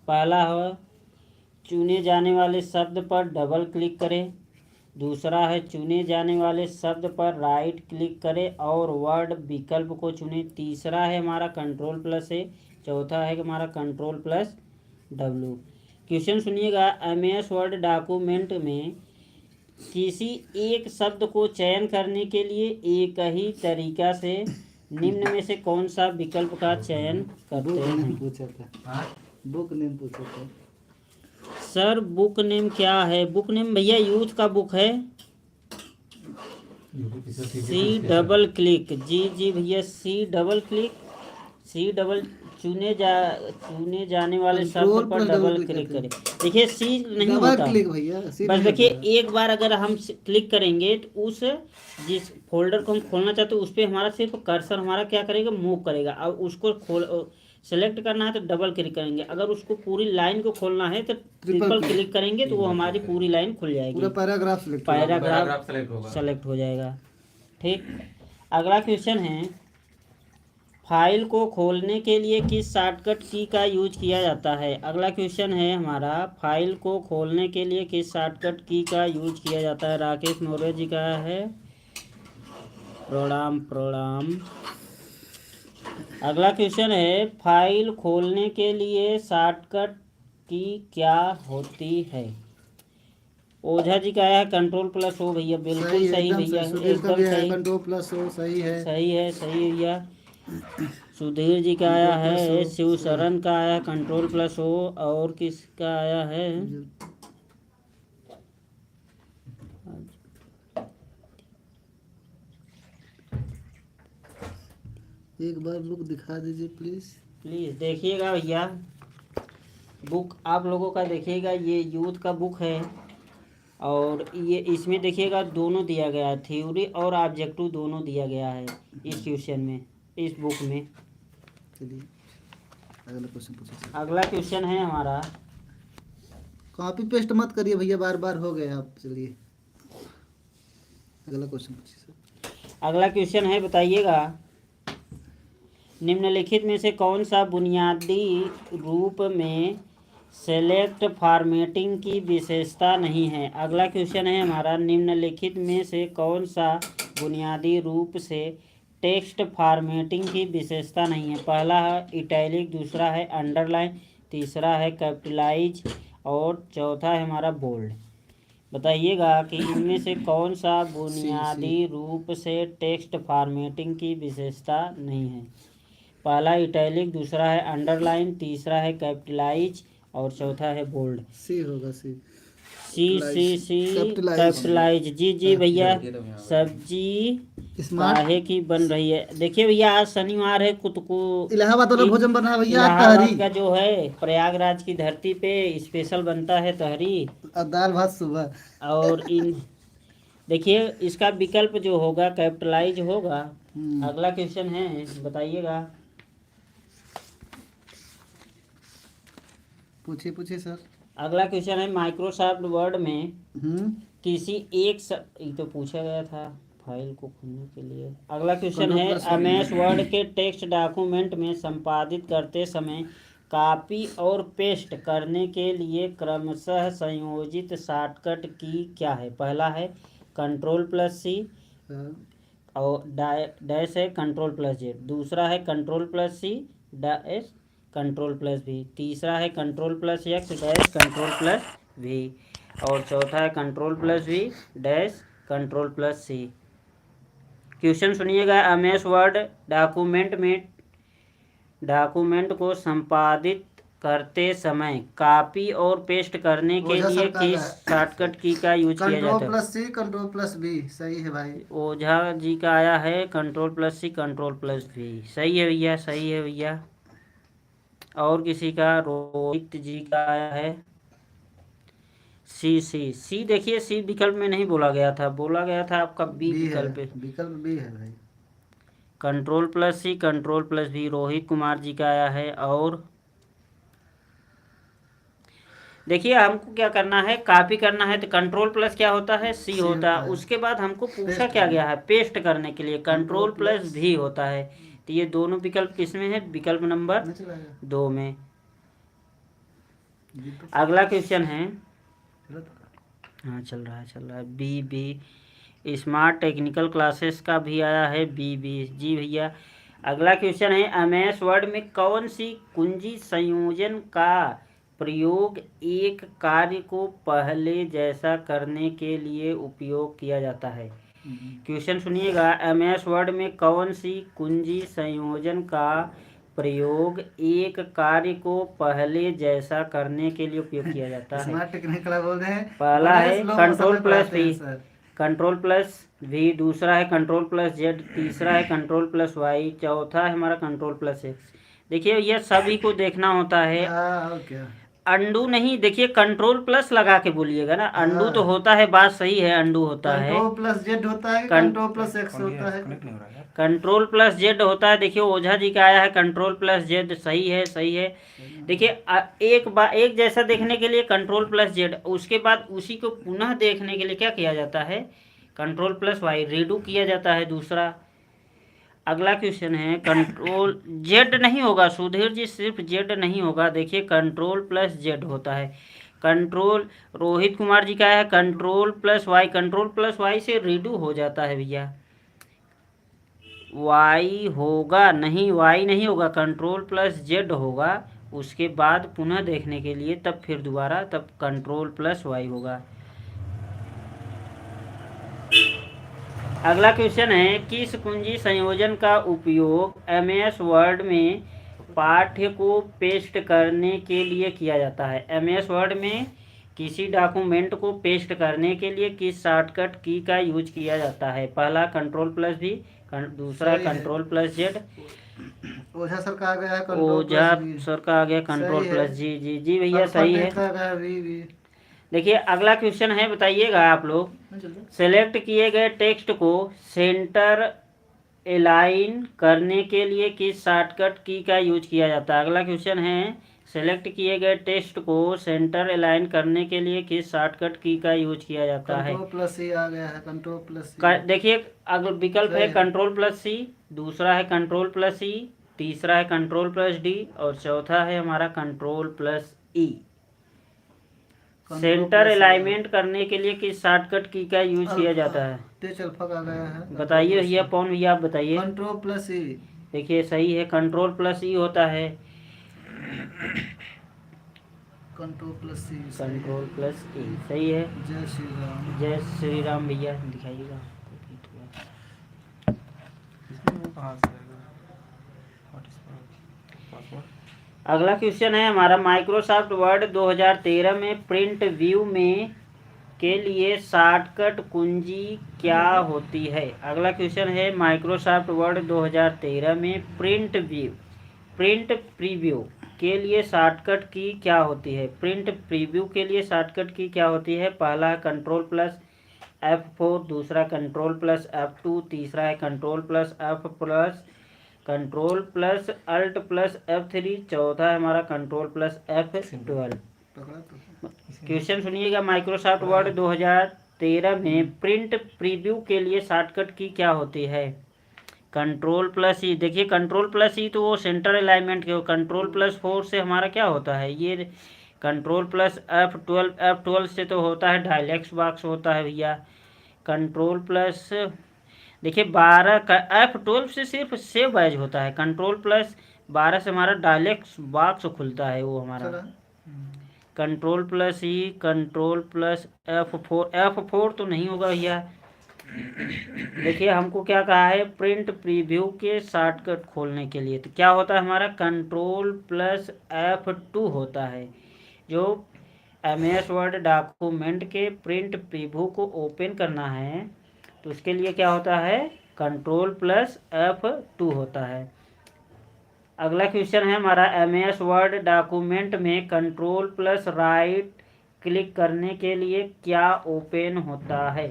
पहला है चुने जाने वाले शब्द पर डबल क्लिक करें, दूसरा है चुने जाने वाले शब्द पर राइट क्लिक करें और वर्ड विकल्प को चुनें, तीसरा है हमारा कंट्रोल+A, चौथा है हमारा कंट्रोल+W। क्वेश्चन सुनिएगा, MS वर्ड डॉक्यूमेंट में किसी एक शब्द को चयन करने के लिए एक ही तरीका से निम्न में से कौन सा विकल्प का चयन करते हैं? पूछा था, बुक नेम पूछा था सर। बुक नेम क्या है? बुक नेम भैया यूथ का बुक है। C डबल क्लिक, जी भैया C सी डबल चुने जाने वाले कंट्रोल शब्द पर plus double double click click करें। देखिए सी नहीं डबल होता, क्लिक भैया, सी बस नहीं देखिए होता। एक बार अगर हम क्लिक करेंगे तो उस जिस फोल्डर को हम खोलना चाहते हैं उस पर हमारा सिर्फ कर्सर हमारा क्या करेगा, मूव करेगा। अब उसको सेलेक्ट करना है तो डबल क्लिक करेंगे, अगर उसको पूरी लाइन को खोलना है तो ट्रिपल क्लिक करेंगे तो वो हमारी पूरी लाइन खुल पूरा जाएगी, पैराग्राफ सिलेक्ट होगा। पैराग्राफ सेलेक्ट होगा। सेलेक्ट हो जाएगा। ठीक, अगला क्वेश्चन है फाइल को खोलने के लिए किस शॉर्टकट की का यूज किया जाता है। अगला क्वेश्चन है हमारा फाइल को खोलने के लिए किस शॉर्टकट की का यूज किया जाता है। राकेश मौर्य जी का है, प्रणाम प्रणाम। अगला क्वेश्चन है फाइल खोलने के लिए शॉर्टकट की क्या होती है। ओझा जी का है कंट्रोल प्लस ओ भैया, बिल्कुल सही सही एकदम भैया, सही। सुधीर का एकदम भी है सही, कंट्रोल प्लस ओ, सही है। सही है, सही भैया। सुधीर जी का आया कंट्रोल प्लस है, ओ, शिव शरण का आया कंट्रोल प्लस ओ, और किसका आया है, एक बार बुक दिखा दीजिए प्लीज। प्लीज देखिएगा भैया, बुक आप लोगों का देखिएगा, ये यूथ का बुक है और ये इसमें देखिएगा दोनों दिया गया है, थ्योरी और ऑब्जेक्टिव दोनों दिया गया है इस क्वेश्चन में, इस बुक में। चलिए अगला क्वेश्चन पूछिए सर। अगला क्वेश्चन है हमारा, कॉपी पेस्ट मत करिए भैया, बार बार हो गए आप। चलिए अगला क्वेश्चन पूछिए सर। अगला क्वेश्चन है बताइएगा निम्नलिखित में से कौन सा बुनियादी रूप में सेलेक्ट फॉर्मेटिंग की विशेषता नहीं है। अगला क्वेश्चन है हमारा निम्नलिखित में से कौन सा बुनियादी रूप से टेक्स्ट फॉर्मेटिंग की विशेषता नहीं है। पहला है इटैलिक, दूसरा है अंडरलाइन, तीसरा है कैपिटलाइज और चौथा है हमारा बोल्ड। बताइएगा कि इनमें से कौन सा बुनियादी रूप से टेक्स्ट फॉर्मेटिंग की विशेषता नहीं है। पहला इटैलिक, दूसरा है अंडरलाइन, तीसरा है कैपिटलाइज और चौथा है बोल्ड। सी होगा, सी सी कैपिटलाइज। कैपिटलाइज। जी जी भैया। सब्जी स्मार्ट काहे की बन रही है। देखिए भैया आज शनिवार है, कुछ को इलाहाबाद वाला भोजन बना है भैया, इलाहाबाद तहरी का जो है प्रयागराज की धरती पे स्पेशल बनता है तहरी। और दाल भात सुबह। और इन देखिए इसका विकल्प जो होगा कैपिटलाइज होगा। अगला क्वेश्चन है बताइएगा, पूछिए पूछिए सर। अगला क्वेश्चन है माइक्रोसॉफ्ट वर्ड में हम्म किसी एक ये तो पूछा गया था फाइल को खोलने के लिए। अगला क्वेश्चन है Control plus एमएस वर्ड के टेक्स्ट डॉक्यूमेंट में संपादित करते समय कॉपी और पेस्ट करने के लिए क्रमशः संयोजित शॉर्टकट की क्या है। पहला है कंट्रोल प्लस सी और डैश है कंट्रोल प्लस जेड, दूसरा है control plus C dash control plus B, तीसरा है control plus X dash control plus B और चौथा है control plus V dash control plus C. Question सुनिएगा, एमएस वर्ड डॉक्यूमेंट को संपादित करते समय कॉपी और पेस्ट करने के ओझा लिए सर का किस है। शॉर्टकट की का यूज किया कंट्रोल जाता है। Plus C control plus B, सही है भाई। ओझा जी का आया है control plus C control plus B, सही है भैया, सही है भैया। और किसी का रोहित जी का आया है सी देखिए सी विकल्प में नहीं बोला गया था, बोला गया था आपका बी बी है, विकल्प। विकल्प बी है भाई। Control plus C control plus B Rohit Kumar ji का आया है। और देखिए हमको क्या करना है, कॉपी करना है तो कंट्रोल प्लस क्या होता है, सी होता है। उसके बाद हमको पूछा क्या गया है, पेस्ट करने के लिए कंट्रोल प्लस भी होता है। तो ये दोनों विकल्प किस में है, विकल्प नंबर 2 में। अगला क्वेश्चन है, हाँ चल रहा है बी स्मार्ट टेक्निकल क्लासेस का भी आया है बी जी भैया। अगला क्वेश्चन है एमएस वर्ड में कौन सी कुंजी संयोजन का प्रयोग एक कार्य को पहले जैसा करने के लिए उपयोग किया जाता है। क्वेश्चन सुनिएगा, एमएस वर्ड में कौन सी कुंजी संयोजन का प्रयोग एक कार्य को पहले जैसा करने के लिए उपयोग किया जाता है। स्मार्ट टेक्निकल बोल रहे हैं। पहला है control plus V, sir control plus V, दूसरा है कंट्रोल प्लस जेड, तीसरा है कंट्रोल प्लस वाई, चौथा है हमारा कंट्रोल प्लस एक्स। देखिए ये सभी को देखना होता है। हाँ, और क्या। अंडू नहीं, देखिए कंट्रोल प्लस लगा के बोलिएगा ना। अंडू तो होता है, बात सही है, अंडू होता है। कंट्रोल प्लस जेड होता है कि कं- कंट्रोल प्लस एक्स होता है? कनेक्ट नहीं हो रहा है यार। कंट्रोल प्लस जेड होता है। देखिए ओझा जी का आया है कंट्रोल प्लस जेड, सही है, सही है। देखिए एक जैसा देखने के लिए कंट्रोल प्लस जेड, उसके बाद उसी को पुनः देखने के लिए क्या किया जाता है, कंट्रोल प्लस वाई, रीडू किया जाता है दूसरा। अगला क्वेश्चन है कंट्रोल जेड नहीं होगा सुधीर जी, सिर्फ जेड नहीं होगा। देखिए कंट्रोल प्लस जेड होता है। कंट्रोल रोहित कुमार जी का है control plus Y, control plus Y से रीडू हो जाता है भैया। वाई होगा नहीं, वाई नहीं होगा, कंट्रोल प्लस जेड होगा। उसके बाद पुनः देखने के लिए तब फिर दोबारा तब कंट्रोल प्लस वाई होगा। अगला क्वेश्चन है किस कुंजी संयोजन का उपयोग एमएस वर्ड में पाठ्य को पेस्ट करने के लिए किया जाता है। एमएस वर्ड में किसी डॉक्यूमेंट को पेस्ट करने के लिए किस शॉर्टकट की का यूज किया जाता है। पहला कंट्रोल प्लस भी, दूसरा सही है। Control plus Z. Ojha sir का आ गया है control Ojha plus B. Sir का आ गया कंट्रोल सही है। प्लस जी जी जी भैया अल्फा सही है। टेक का आ गया वी। देखिए अगला क्वेश्चन है, बताइएगा आप लोग, सेलेक्ट किए गए टेक्स्ट को सेंटर अलाइन करने के लिए किस शॉर्टकट की का यूज किया जाता है। अगला क्वेश्चन है सेलेक्ट किए गए टेक्स्ट को सेंटर अलाइन करने के लिए किस शॉर्टकट की का यूज किया जाता है। कंट्रोल प्लस सी आ गया है, कंट्रोल प्लस सी। देखिए अगला विकल्प है सही है। कंट्रोल प्लस सी, दूसरा है कंट्रोल प्लस ई, तीसरा है कंट्रोल प्लस डी और चौथा है हमारा कंट्रोल प्लस ई। सेंटर अलाइनमेंट करने के लिए किस शॉर्टकट की का यूज किया जाता है। टेच अल्फा का आ गया है। बताइए भैया, पवन भैया आप बताइए। कंट्रोल प्लस ई। देखिए सही है, कंट्रोल प्लस ई होता है। Control plus C. Control plus ई सही है। जय श्री राम। जय श्री राम भैया दिखाइएगा। कहाँ से आएगा? What is password? अगला क्वेश्चन है हमारा माइक्रोसॉफ्ट वर्ड 2013 में प्रिंट व्यू में के लिए शॉर्टकट कुंजी क्या होती है। अगला क्वेश्चन है माइक्रोसॉफ्ट वर्ड 2013 में प्रिंट प्रीव्यू के लिए शॉर्टकट की क्या होती है। प्रिंट प्रीव्यू के लिए शॉर्टकट की क्या होती है। पहला है कंट्रोल प्लस F4, दूसरा कंट्रोल प्लस F2, तीसरा है control plus F plus control plus alt plus F3, चौथा है हमारा कंट्रोल प्लस F12। पकड़ा तो। क्वेश्चन सुनिएगा, माइक्रोसॉफ्ट वर्ड 2013 में प्रिंट प्रीव्यू के लिए शॉर्टकट की क्या होती है। कंट्रोल प्लस ई। देखिए कंट्रोल प्लस ई तो वो सेंटर अलाइनमेंट के, कंट्रोल प्लस 4 से हमारा क्या होता है, ये कंट्रोल प्लस F12 से तो होता है डायलेक्स बॉक्स होता है भैया। कंट्रोल प्लस देखिए 12 का F12 से सिर्फ सेव एज होता है। कंट्रोल प्लस 12 से हमारा डायलेक्स बॉक्स खुलता है वो हमारा। चला। कंट्रोल प्लस ई, कंट्रोल प्लस F4 तो नहीं होगा भैया। देखिए हमको क्या कहा है, प्रिंट प्रीव्यू के शॉर्टकट खोलने के लिए तो क्या होता है हमारा कंट्रोल प्लस F2 होता है। जो MS वर्ड डॉक्यूमेंट के प्रिंट प्रीव्यू को ओपन करना है तो उसके लिए क्या होता है, कंट्रोल प्लस F2 होता है। अगला क्वेश्चन है हमारा MS वर्ड डॉक्यूमेंट में कंट्रोल प्लस राइट क्लिक करने के लिए क्या ओपन होता है।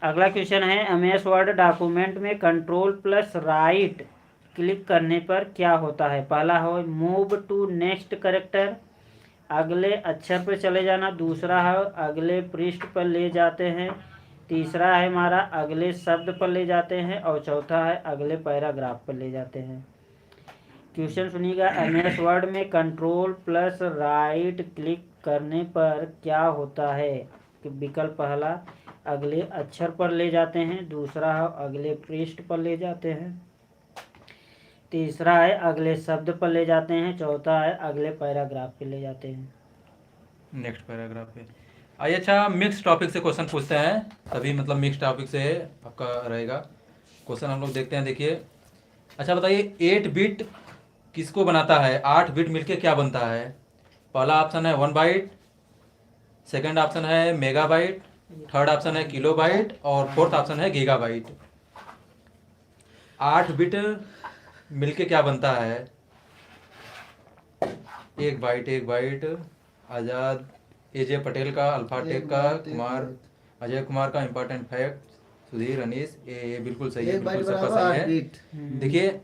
अगला क्वेश्चन है MS वर्ड डॉक्यूमेंट में कंट्रोल प्लस राइट क्लिक करने पर क्या होता है। पहला है मूव टू नेक्स्ट कैरेक्टर, अगले अक्षर पर चले जाना, दूसरा है अगले पृष्ठ पर ले जाते हैं, तीसरा है हमारा अगले शब्द पर ले जाते हैं और चौथा है अगले पैराग्राफ पर ले जाते हैं। क्वेश्चन सुनिएगा, MS वर्ड में कंट्रोल प्लस राइट क्लिक करने पर क्या होता है। विकल्प पहला अगले अक्षर पर ले जाते हैं, दूसरा है अगले पृष्ठ पर ले जाते हैं, तीसरा है अगले शब्द पर ले जाते हैं, चौथा है अगले पैराग्राफ पे ले जाते हैं। नेक्स्ट पैराग्राफ पे आइए। अच्छा मिक्स टॉपिक से क्वेश्चन पूछते हैं, तभी मतलब मिक्स टॉपिक से आपका रहेगा क्वेश्चन। हम लोग देखते हैं। देखिए अच्छा बताइए 8 बिट किसको बनाता है। 8 बिट मिलके क्या बनता है। पहला ऑप्शन है 1 बाइट, सेकंड ऑप्शन है मेगाबाइट, थर्ड ऑप्शन है किलोबाइट और फोर्थ ऑप्शन है गीगाबाइट। 8 बिट मिलके क्या बनता है। एक बाइट आज़ाद एजे पटेल का, अल्फाटेक एक का, बाइट, एक कुमार बाइट। अजय कुमार का इम्पोर्टेंट फैक्ट, सुधीर अनीस, ये बिल्कुल सही है, एक बाइट बिल्कुल सबका बराबर सही 8 है। बीट। देखिए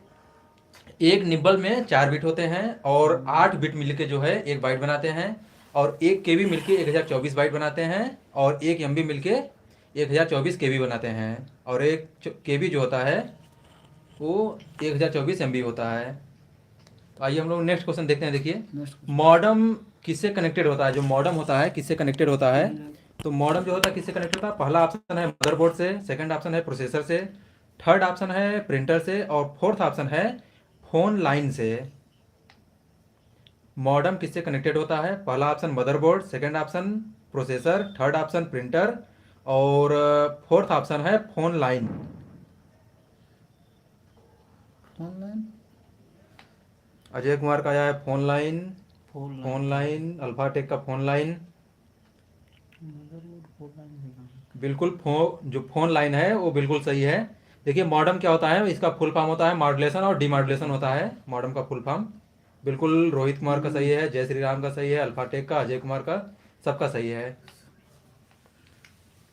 एक निब्बल में 4 बिट होते हैं और 8 बिट मिलके जो है एक बाइट बनाते हैं, और एक केबी मिलके 1024 बाइट बनाते हैं, और एक एमबी मिलके 1024 केबी बनाते हैं, और एक केबी जो होता है वो 1024 एमबी होता है। तो आइए हम लोग नेक्स्ट क्वेश्चन देखते हैं। देखिए नेक्स्ट मॉडम किससे कनेक्टेड होता है, जो मॉडम होता है किससे कनेक्टेड होता है, तो मॉडम जो होता है किससे कनेक्टेड होता है, पहला ऑप्शन है मदरबोर्ड से, सेकंड ऑप्शन है प्रोसेसर से, थर्ड ऑप्शन है प्रिंटर से, और फोर्थ ऑप्शन है फोन लाइन से। मॉडम किससे कनेक्टेड होता है, पहला option motherboard, second option processor, third option printer, और फोर्थ ऑप्शन है phone line. Online. Ajay Kumar का आया है फोन लाइन, फोन लाइन, अल्फाटेक का फोन लाइन, बिल्कुल जो फोन लाइन है वो बिल्कुल सही है। देखिए मॉडम क्या होता है, इसका फुल फॉर्म होता है मॉड्यूलेशन और डीमॉड्यूलेशन होता है मॉडम का फुल फॉर्म। बिल्कुल रोहित कुमार का सही है, जय श्री राम का सही है, अल्फाटेक का, अजय कुमार का, सबका सही है।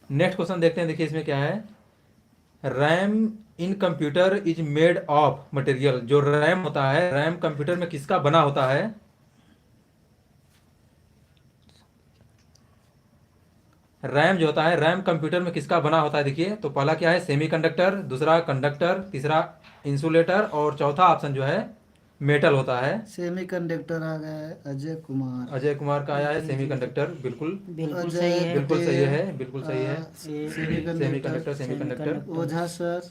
नेक्स्ट क्वेश्चन देखते हैं। देखिए इसमें क्या है, RAM in computer is made of material. जो रैम होता है, रैम कंप्यूटर में किसका बना होता है, रैम जो होता है रैम कंप्यूटर में किसका बना होता है। देखिए तो पहला क्या है सेमीकंडक्टर, दूसरा कंडक्टर, तीसरा इंसुलेटर, और चौथा ऑप्शन जो है मेटल होता है। सेमीकंडक्टर आ गया है अजय कुमार। अजय कुमार का आया है सेमीकंडक्टर, बिल्कुल बिल्कुल अजय सही है। बिल्कुल सही पटेल, है, बिल्कुल सही है। Semiconductor. Semiconductor semiconductor. Ojha sir,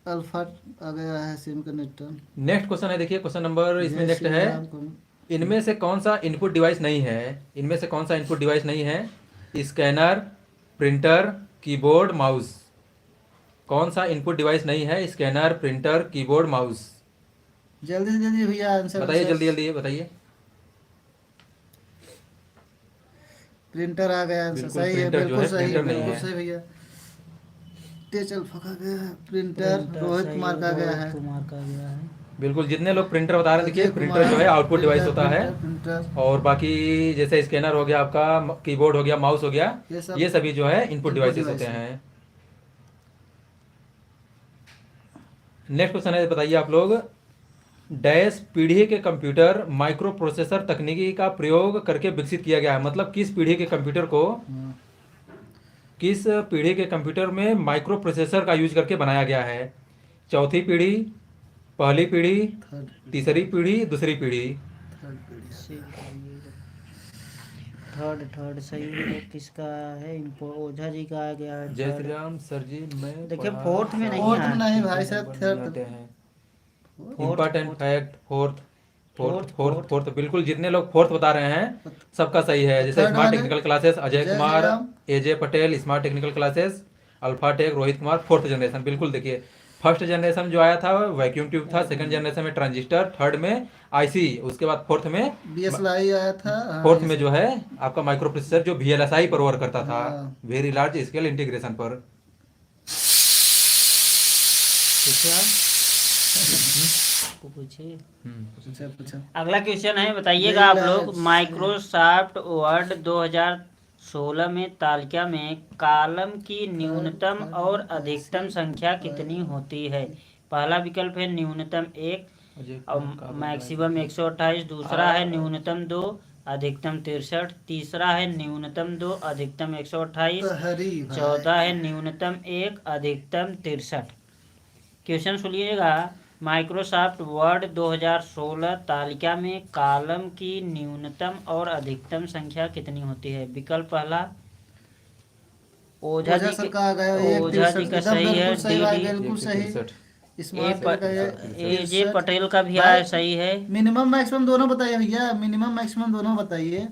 alpha आ गया है सेमीकंडक्टर। नेक्स्ट क्वेश्चन है, देखिए क्वेश्चन नंबर इसमें जय नेक्स्ट श्री है, राम इनमें से कौन सा इनपुट डिवाइस नहीं है, इनमें से कौन सा इनपुट डिवाइस नहीं है, स्कैनर, प्रिंटर, कीबोर्ड, माउस। कौन सा इनपुट डिवाइस नहीं है, स्कैनर, प्रिंटर, कीबोर्ड, माउस। जल्दी से जल्दी भैया आंसर। बताइए जल्दी जल्दी बताइए। प्रिंटर आ गया आंसर, बिल्कुल सही है, प्रिंटर जो बिल्कुल है सही, प्रिंटर नहीं बिल्कुल है। सही भैया। तेजल फका गया है प्रिंटर, रोहित कुमार का गया है। कुमार का गया है। बिल्कुल जितने लोग प्रिंटर बता रहे हैं, देखिए अजय प्रिंटर जो है कुमार, आउटपुट डिवाइस होता है, प्रिंटर। और बाकी जैसे स्कैनर हो गया आपका, कीबोर्ड हो गया, माउस हो गया, ये सभी जो है इनपुट डिवाइसेस होते डिवाइस हैं। नेक्स्ट क्वेश्चन है, बताइए आप लोग, डैश पीढ़ी के कंप्यूटर माइक्रो प्रोसेसर तकनीकी का प्रयोग करके विकसित किया गया है। मतलब किस पीढ़ी के कंप्यूटर को, हाँ, किस पीढ़ी के कंप्यूटर में माइक्रो प्रोसेसर का यूज करके बनाया गया है। चौथी पीढ़ी, पहली पीढ़ी, थर्ड तीसरी पीढ़ी, दूसरी पीढ़ी। थर्ड पीढ़ी। थर्ड थर्ड सही है। किसका है, ओझा जी का आ गया है जय थर्ड। श्री राम सर जी, मैं देखिए पढ़ा फोर्थ में नहीं फोर्थ है। में नहीं भाई साहब, नंबर थर्ड। नहीं आते हैं। Fourth, important fourth. Fact, fourth fourth fourth, fourth fourth. Fourth बिल्कुल जितने लोग फोर्थ बता रहे हैं सबका सही है। जैसे थर्ड स्मार्ट वाले? Technical classes Ajay Jay Shri Kumar, Ram. AJ Patel, smart technical classes, Alphatech, Rohit Kumar, fourth generation. बिल्कुल देखिए फर्स्ट जनरेशन जो आया था वैक्यूम ट्यूब था, सेकंड जनरेशन में ट्रांजिस्टर, थर्ड में आईसी, उसके बाद फोर्थ में बीएसएलआई आया था। हाँ, फोर्थ ये में सब। जो है आपका माइक्रो प्रोसेसर जो वीएलएसआई पर वर्क करता था, हाँ। वेरी लार्ज स्केल इंटीग्रेशन पर। पूछिए। पूछा पूछा। अगला क्वेश्चन है, बताइएगा आप लोग, Relax। माइक्रोसॉफ्ट वर्ड 2016 में तालिका में कॉलम की न्यूनतम और अधिकतम संख्या कितनी होती है। पहला विकल्प है न्यूनतम 1 और मैक्सिमम 128, दूसरा है न्यूनतम 2, अधिकतम 63, तीसरा है न्यूनतम 2, अधिकतम 128, तो हरी भाई। चौथा है न्यूनतम 1, अधिकतम 63। क्वेश्चन सुनिएगा, माइक्रोसॉफ्ट वर्ड 2016 तालिका में कॉलम की न्यूनतम और अधिकतम संख्या कितनी होती है। विकल्प पहला ओझा ओझा जी सर का आ गया एक ओझा जी 63, का एकदम सही है। बिल्कुल सही भाई, डी बिल्कुल सही। 63। स्मार्ट का है एजे 63। पटेल का भी आया है, सही है। मिनिमम मैक्सिमम दोनों बताइए भैया, मिनिमम मैक्सिमम दोनों बताइए।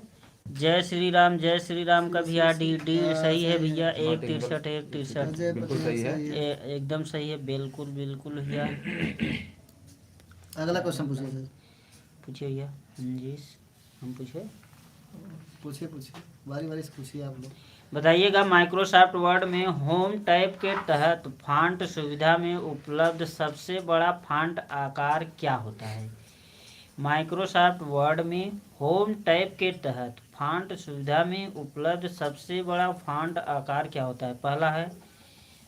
जय श्री राम का भी आया, डी डी सही है भैया। स्मार्ट 163 163 अजय बिल्कुल पटेल सही है। सही है। एकदम सही है, बिल्कुल बिल्कुल भैया। अगला क्वेश्चन पूछिए सर। पूछिए भैया। जी हम पूछे, पूछिए पूछिए, बारी बारी से पूछिए आप लोग। बताइएगा, माइक्रोसॉफ्ट वर्ड में होम टैब के तहत फॉन्ट सुविधा में उपलब्ध सबसे बड़ा फॉन्ट आकार क्या होता है। माइक्रोसॉफ्ट वर्ड में होम टैब के तहत फॉन्ट सुविधा में उपलब्ध सबसे बड़ा फॉन्ट आकार क्या होता है? पहला है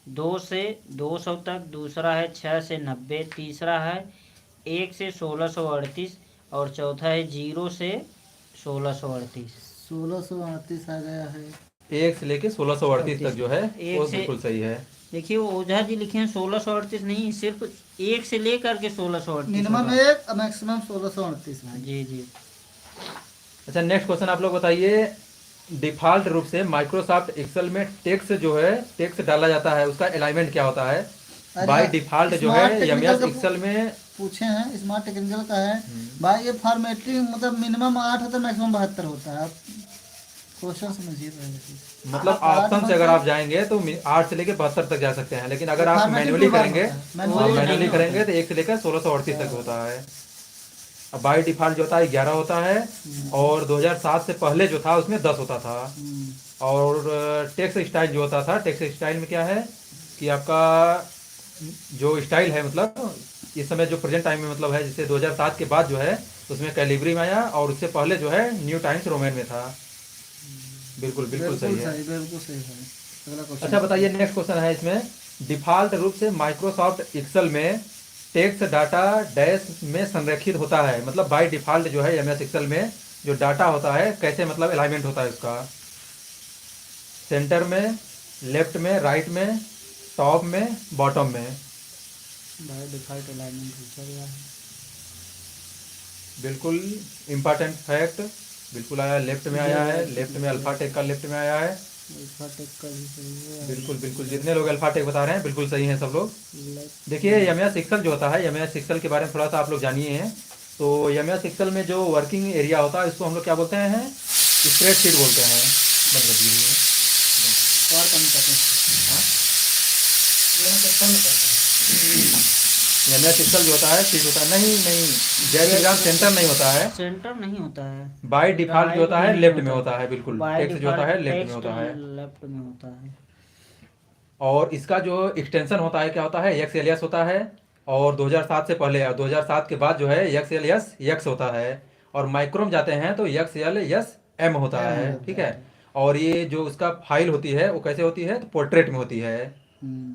2 से 200 तक, दूसरा है 6 से 90, तीसरा है 1 से 1638 और चौथा है 0 से 1638। 1638 आ गया है। 1 से लेके 1638 तक जो है एक वो से- बिल्कुल सही है। देखिए वो ओझा जी लिखे हैं 1638 नहीं, सिर्फ 1 से लेकर के 1638 मिनिमम होगा। 1 मैक्सिमम 1638 भाई। जी जी। अच्छा नेक्स्ट क्वेश्चन आप लोग बताइए। डिफॉल्ट रूप से माइक्रोसॉफ्ट एक्सेल में टेक्स्ट जो है टेक्स्ट डाला जाता है उसका अलाइनमेंट क्या होता है? अरे बाय यार, डिफॉल्ट जो स्मार्ट है टेक्निकल एमएस का एक्सेल में पूछे हैं, स्मार्ट टेक्निकल का है भाई। ये फॉर्मेटिंग मतलब मिनिमम 8 होता है, मैक्सिमम 72 होता है। आप क्वेश्चन समझिए पहले से। मतलब आठ ऑप्शन से अगर आप जाएंगे तो 8 से लेके 72 तक जा सकते हैं, लेकिन अगर आप Formatting मैनुअली toolbar करेंगे होता है, manually मैनुअली नहीं करेंगे तो 1 से लेकर 1638 तक होता है। अब बाय डिफॉल्ट जो होता है 11 होता है और 2007 से पहले जो था उसमें 10 होता था। और टेक्स्ट स्टाइल जो होता था, टेक्स्ट स्टाइल में क्या है कि आपका जो स्टाइल है मतलब इस समय जो प्रेजेंट टाइम में मतलब है, जैसे 2007 के बाद जो है उसमें कैलिब्री में आया और उससे पहले जो है न्यू टाइम्स रोमन में था। बिल्कुल बिल्कुल सही है। बिल्कुल सही है। अगला क्वेश्चन। अच्छा बताइए नेक्स्ट क्वेश्चन है इसमें। डिफॉल्ट रूप से माइक्रोसॉफ्ट एक्सेल में टेक्स्ट डाटा डैश में संरेखित होता है, मतलब बाय डिफॉल्ट जो है एमएस एक्सेल में जो डाटा होता है कैसे मतलब अलाइनमेंट होता है उसका? सेंटर में, लेफ्ट में, राइट में, टॉप में, बॉटम में? बाय डिफॉल्ट अलाइनमेंट पूछा गया है। बिल्कुल इम्पॉर्टेंट फैक्ट, बिल्कुल आया, लेफ्ट में आया है, लेफ्ट में अल्फा टेक का लेफ्ट में आया है। अल्फा टेक का भी सही है। बिल्कुल बिल्कुल जितने लोग अल्फा टेक बता रहे हैं बिल्कुल सही हैं सब लोग। लेफ्ट देखिए एमएस एक्सेल जो होता है, एमएस एक्सेल के बारे में थोड़ा सा आप लोग जानिए हैं। तो एमएस एक्सेल में जो वर्किंग एरिया होता है इसको हम लोग क्या बोलते हैं? स्प्रेडशीट बोलते हैं। बंद कर दीजिए। और कम करते हैं। एमएस एक्सेल जो होता है शीट होता है, नहीं नहीं जय श्री राम, सेंटर नहीं होता है। सेंटर नहीं होता है। बाय डिफॉल्ट जो होता है नहीं लेफ्ट में होता है। बिल्कुल बाय टेक्स्ट जो होता है डिफॉल्ट लेफ्ट में टेक्स्ट होता है। लेफ्ट में होता है। और इसका जो एक्सटेंशन होता है क्या होता है? एक्स एल एस होता है। और 2007 से पहले और 2007 के बाद जो है एक्स एल एस एक्स होता है। और माइक्रोम जाते हैं तो एक्स एल एस एम होता M है। होता ठीक है। और ये जो उसका फाइल होती है वो कैसे होती है? तो पोर्ट्रेट में होती है।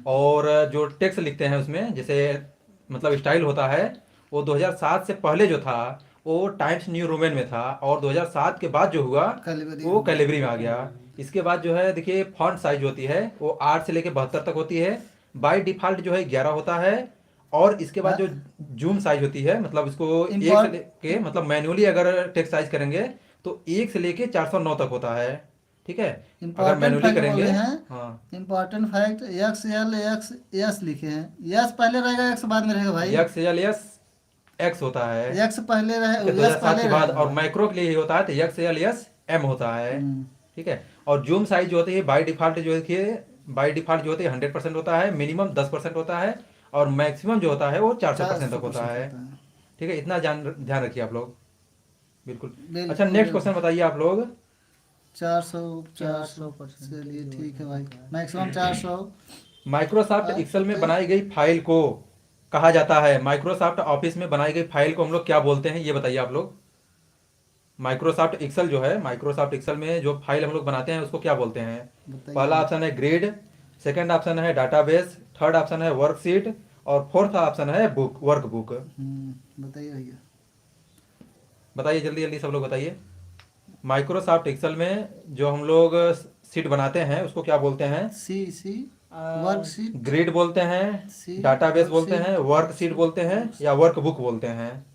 और जो टेक्स्ट लिखते हैं उसमें जैसे मतलब स्टाइल होता है वो 2007 से पहले जो था वो टाइम्स न्यू रोमन में था और 2007 के बाद जो हुआ Calibri वो कैलिब्री में आ गया। इसके बाद जो है देखिए फॉन्ट साइज होती है वो 8 से लेके 72 तक होती है। बाय डिफॉल्ट जो है 11 होता है। और इसके बाद जो जूम साइज होती है मतलब इसको एक से लेके मतलब मैनुअली अगर टेक्स्ट साइज करेंगे तो 1 से लेके 409 तक होता है। ठीक है। अगर इम्पोर्टेंट मैनुअली फैक्ट करेंगे बोले हैं। हाँ important fact x L x S लिखे हैं। यस पहले रहेगा, एक्स बाद में रहेगा भाई। एक्स एल एस एक्स होता है एक्स पहले रहे, ठीक है, यस 2007 पहले के बाद। रहेगा। और माइक्रो के लिए ही होता है तो एक्स एल एस एम होता है। ठीक है। और जूम साइज जो होती है बाय डिफॉल्ट जो देखिए बाय डिफॉल्ट जो होती है 100% होता है, मिनिमम 10% होता है और मैक्सिमम जो होता है वो 400% तक होता है। ठीक है। इतना ध्यान रखिए आप लोग। बिल्कुल। बिल्कुल, अच्छा नेक्स्ट क्वेश्चन बताइए आप लोग। 400 400% चलिए ठीक है भाई, मैक्सिमम 400। माइक्रोसॉफ्ट एक्सेल में बनाई गई फाइल को कहा जाता है, माइक्रोसॉफ्ट ऑफिस में बनाई गई फाइल को हम लोग क्या बोलते हैं ये बताइए आप लोग। माइक्रोसॉफ्ट एक्सेल जो है, माइक्रोसॉफ्ट एक्सेल में जो फाइल हम लोग बनाते हैं उसको क्या बोलते हैं? बताइए। पहला ऑप्शन है ग्रिड, सेकंड ऑप्शन है डाटाबेस, थर्ड ऑप्शन है वर्कशीट और फोर्थ ऑप्शन है बुक वर्कबुक। बताइए भैया। बताइए जल्दी जल्दी सब लोग बताइए। माइक्रोसॉफ्ट एक्सेल में जो हम लोग सीट बनाते हैं उसको क्या बोलते हैं? सी वर्कशीट, ग्रिड बोलते हैं, सी डाटाबेस बोलते वर्कशीट, हैं, वर्कशीट बोलते हैं या वर्कबुक बोलते हैं।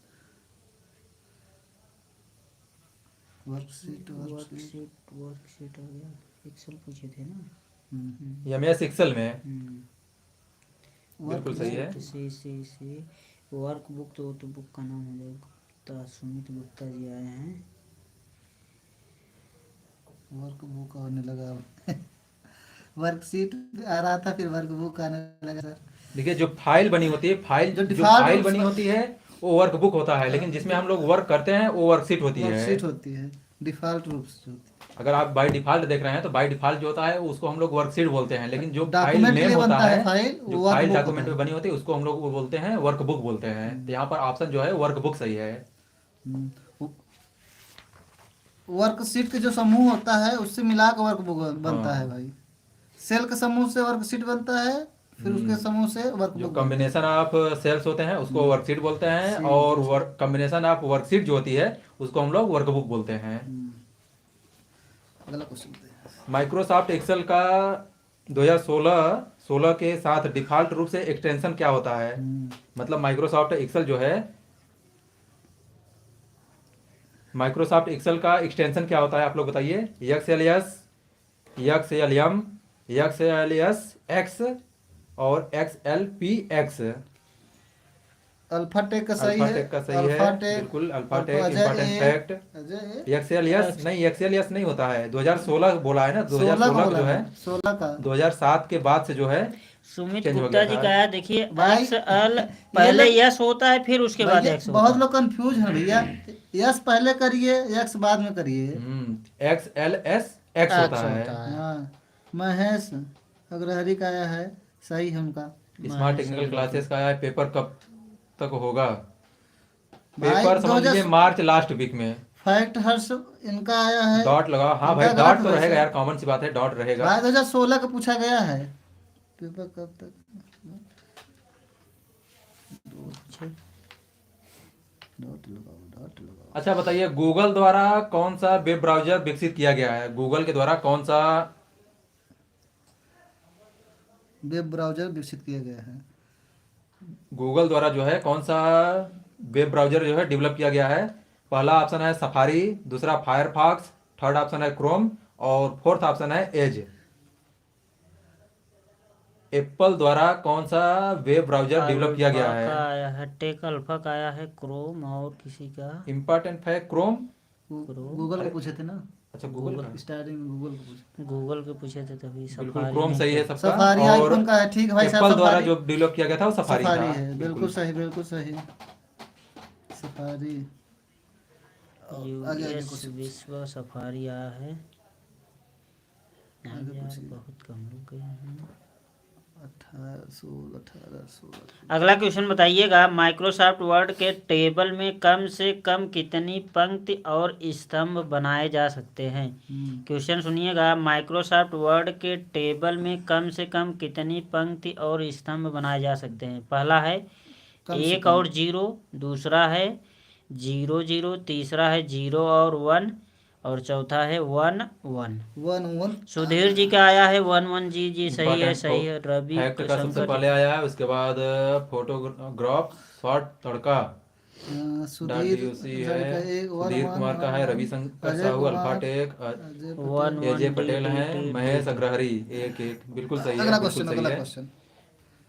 वर्कशीट वर्कशीट हो गया। एक्सेल पूछे थे ना। एमएस एक्सेल में बिल्कुल सही है। सी वर्कबुक तो बुक का नाम हो जाएगा गुप्ता, सुमित गुप्ता जी आए हैं। वर्कबुक आने लगा। वर्कशीट आ रहा था फिर वर्कबुक आने लगा सर। देखिए जो फाइल बनी होती है, जो जो default फाइल रूप बनी से- होती है वो वर्कबुक होता है, लेकिन जिसमें हम लोग वर्क करते हैं वो वर्कशीट होती है। वर्कशीट होती है, डिफॉल्ट रूप से होती है। अगर आप बाय डिफॉल्ट देख रहे हैं तो बाय डिफॉल्ट जो होता है उसको हम लोग वर्कशीट बोलते हैं, लेकिन जो फाइल डॉक्यूमेंट के नेम लिए होता बनता है है, फाइल, जो वो फाइल वर्कबुक डॉक्यूमेंट होता में बनी होती है उसको हम लोग वो बोलते हैं वर्कबुक बोलते हैं। तो यहाँ पर ऑप्शन जो है वर्कबुक सही है। वर्कशीट के जो समूह होता है उससे मिला कर वर्कबुक बनता है भाई। सेल के समूह से वर्कशीट बनता है, फिर उसके समूह से जो वर्कबुक। कॉम्बिनेशन ऑफ सेल्स होते हैं उसको वर्कशीट बोलते हैं, और वर्क कॉम्बिनेशन ऑफ वर्कशीट जो होती है उसको हम लोग वर्कबुक बोलते हैं। अगला क्वेश्चन दे। माइक्रोसॉफ्ट एक्सेल का 2016 के साथ डिफॉल्ट रूप से एक्सटेंशन क्या होता है? मतलब माइक्रोसॉफ्ट एक्सेल जो है, माइक्रोसॉफ्ट एक्सेल का एक्सटेंशन क्या होता है आप लोग बताइए। एक्सएलएस, एक्सएलएम, एक्सएलएस एक्स और एक्सएलपीएक्स। अल्फाटेक का सही है। अल्फाटेक का सही है, अल्फाटेक, बिल्कुल Alphatech Ajay important A, fact. Ajay A, XLS नहीं, एक्सएलएस नहीं होता है। 2016 बोला है ना, 16 का 2016 बोला जो है, है, 16 का। 2007 के बाद से जो है सुमित चेंज हो गुप्ता गया जी था। का है, देखिए भाई, एक्स एल पहले लोग- यस होता है फिर उसके बाद भैया एक्स होता बहुत है। लोग कंफ्यूज हैं भैया। यस पहले करिए, एक्स बाद में करिए। एक्सएलएस एक्स होता एक्स है। होता है। हाँ, महेश अग्रहरी का आया है, सही है उनका। स्मार्ट टेक्निकल क्लासेस का है। पेपर कब तक होगा? भाई पेपर समझ 2000 लीजिए मार्च लास्ट वीक में। फैक्ट हर्ष इनका आया है। डॉट लगाओ। हाँ भाई, इनका डॉट गलत तो वैसे। रहेगा यार, कॉमन सी बात है, डॉट रहेगा। भाई 2016 का पूछा गया है। पेपर कब तक? डॉट लगाओ, डॉट लगाओ। अच्छा बताइए, गूगल द्वारा कौन सा वेब ब्राउजर विकसित किया गया है? गूगल के द्वारा कौन सा वेब ब्राउजर विकसित किया गया है। गूगल द्वारा जो है कौन सा वेब ब्राउजर जो है डेवलप किया गया है? पहला ऑप्शन है सफारी, दूसरा फायरफॉक्स, थर्ड ऑप्शन है क्रोम और फोर्थ ऑप्शन है एज। एप्पल द्वारा कौन सा वेब ब्राउजर डेवलप किया गया अल्फा है? का आया है, टेक अल्फा का आया है, क्रोम और किसी का इंपॉर्टेंट है क्रोम। गूगल को पूछे थे ना, अच्छा गूगल का, स्टार्टिंग में गूगल को पूछे। गूगल के पूछे थे तभी बिल्कुल सफारी क्रोम नहीं सही है थे। सबका। सफारी और आईफोन का है, ठीक है भाई साहब। एप्पल द्वारा सफारी, जो डेवलप किया गया था वो सफारी सफारी था। है, बिल्कुल सही, बिल्कुल सही। सफारी। आगे आगे यूएस क्वेश्चन। विश्व सफारी आया है। आगे यार पूछिए। बहुत कम लोग गए हैं। 18 अगला क्वेश्चन बताइएगा, माइक्रोसॉफ्ट वर्ड के टेबल में कम से कम कितनी पंक्ति और स्तंभ बनाए जा सकते हैं? क्वेश्चन सुनिएगा, माइक्रोसॉफ्ट वर्ड के टेबल में कम से कम कितनी पंक्ति और स्तंभ बनाए जा सकते हैं? पहला है कम से 1 कम। और 0, दूसरा है 0 0, तीसरा है 0 और 1 और चौथा है 1 1। 1 सुधीर जी का आया है 1 1। जी सही है, सही है। रवि फैक्ट का सबसे शंकर पहले आया है, उसके बाद फोटोग्राफ शॉर्ट तड़का सुधीर .doc सर है, का एक सुधीर कुमार का है, रविशंकर अजय साहू कुमार, अल्फाटेक, अजय वन पटेल। एजे वन पटेल डी हैं, डी महेश डी। अग्रहरी। एक एक बिल्कुल सही है, अगला बिल्कुल क्वेश्चन, सही अगला है। क्वेश्चन।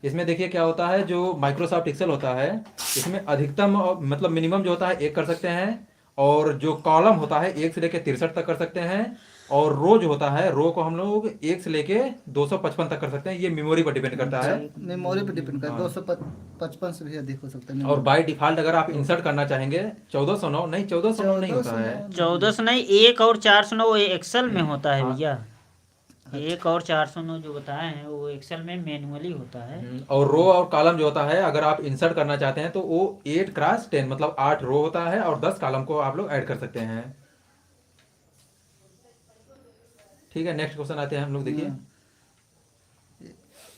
इसमें देखिए क्या होता है, जो माइक्रोसॉफ्ट एक्सेल होता है इसमें अधिकतम मतलब मिनिमम जो होता है 1 कर सकते हैं, और जो कॉलम होता है 1 से लेके 63 तक कर सकते हैं, और रो जो होता है रो को हम लोग 1 से लेके 255 तक कर सकते हैं। ये मेमोरी पर डिपेंड करता है। मेमोरी पे डिपेंड करता है, हाँ। 255 से भी अधिक हो सकता है। और बाय डिफॉल्ट अगर आप इंसर्ट करना चाहेंगे 1409 नहीं, 1409 नहीं होता है। 1400 नहीं, 1 और 409 वो एक्सेल में होता है हाँ। भैया। 1 और 409 जो बताए हैं वो एक्सेल में मैनुअली होता है। और रो और कॉलम जो होता है अगर आप इंसर्ट करना चाहते हैं तो वो 8x10 मतलब 8 रो होता है और 10 कॉलम को आप लोग ऐड कर सकते हैं। ठीक है, नेक्स्ट क्वेश्चन आते हैं हम लोग। देखिए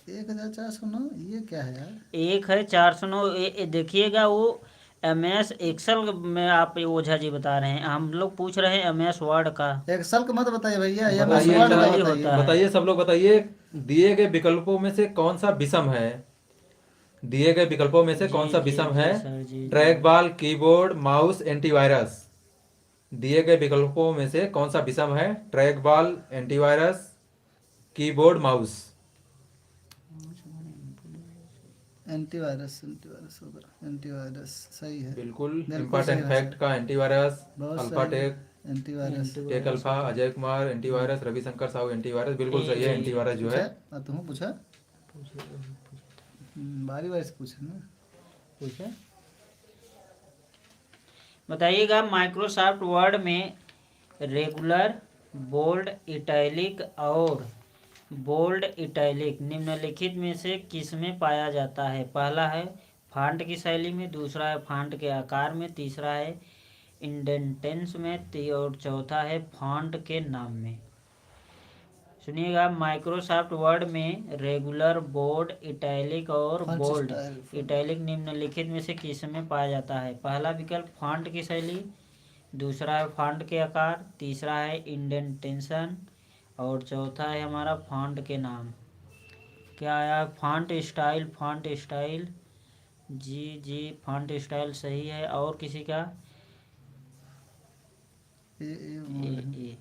1409 ये क्या है यार? 1 है 409। देखिएगा वो MS एक्सेल में आप ओझा जी बता रहे हैं, हम लोग पूछ रहे हैं MS वर्ड का। एक्सेल का मत बताइए भैया, ये बताइए वर्ड का manually बताइए। होता है। बताइए सब लोग बताइए, दिए गए विकल्पों में से कौन सा विषम है? दिए गए विकल्पों में से कौन सा विषम है? Sir ji. Track ball, keyboard, mouse, antivirus. दिए गए विकल्पों में से कौन सा विषम है? Track ball, antivirus, keyboard, mouse. Antivirus, antivirus होगा, एंटीवायरस सही है। बिल्कुल बिल्कुल इंपॉर्टेंट सही फैक्ट का एंटीवायरस, बहुत सही। Alphatech, antivirus tech alpha, Ajay Kumar antivirus, Ravishankar Sahu antivirus. बिल्कुल सही है, एंटीवायरस जो है। पूछा? तुम पूछा? बारी बारी से पूछे ना। पूछा। बताइएगा, माइक्रोसॉफ्ट वर्ड में रेगुलर, बोल्ड, इटैलिक और बोल्ड इटैलिक निम्नलिखित में से किस में पाया जाता है? पहला है फॉन्ट की शैली में, दूसरा है फॉन्ट के आकार में, तीसरा है इंडेंटेंस में, और चौथा है फॉन्ट के नाम में। सुनिएगा, माइक्रोसॉफ्ट वर्ड में रेगुलर, बोल्ड, इटैलिक और Font बोल्ड style। इटैलिक निम्नलिखित में से किस में पाया जाता है? पहला विकल्प फॉन्ट की शैली, दूसरा है फॉन्ट के आकार, तीसरा है इंडेंटेशन और चौथा है हमारा फॉन्ट के नाम। क्या आया? Font style. फॉन्ट स्टाइल, जी फॉन्ट स्टाइल सही है। और किसी का? ए ए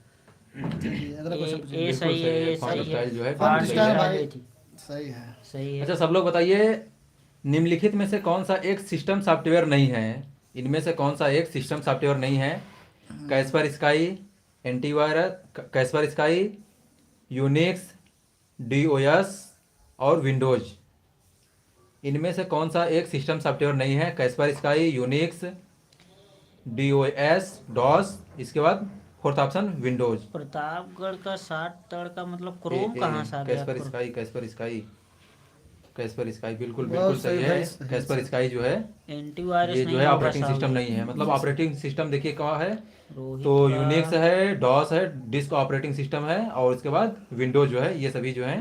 अगला क्वेश्चन पूछिए। ए सही है, ये फॉन्ट सही स्टाइल जो है है। बिल्कुल फॉन्ट सही स्टाइल है। भाई। स्टाइल थी, सही है। सही है। अच्छा, सब लोग बताइए, निम्नलिखित में से कौन सा एक सिस्टम सॉफ्टवेयर नहीं है? इनमें से कौन सा एक सिस्टम सॉफ्टवेयर नहीं है? Kaspersky, antivirus, Kaspersky, Unix, DOS और विंडोज। इनमें से कौन सा एक सिस्टम सॉफ्टवेयर नहीं है? Kaspersky, Unix, DOS, DOS, इसके बाद फोर्थ ऑप्शन विंडोज। प्रतापगढ़ का 60 तड़का मतलब क्रोम कहाँ से आ गया? Caspar sky, Caspar sky, Caspar sky बिल्कुल बहुत बिल्कुल सही सही है। भाई, सही कैस्पर सही। स्काई जो है एंटीवायरस ये जो नहीं है होगा ऑपरेटिंग साहब सिस्टम ये। नहीं है। मतलब ऑपरेटिंग सिस्टम देखिए कहाँ है, रोहित तो का यूनिक्स है, डॉस है, डिस्क ऑपरेटिंग सिस्टम है और उसके बाद विंडोज जो है, ये सभी जो है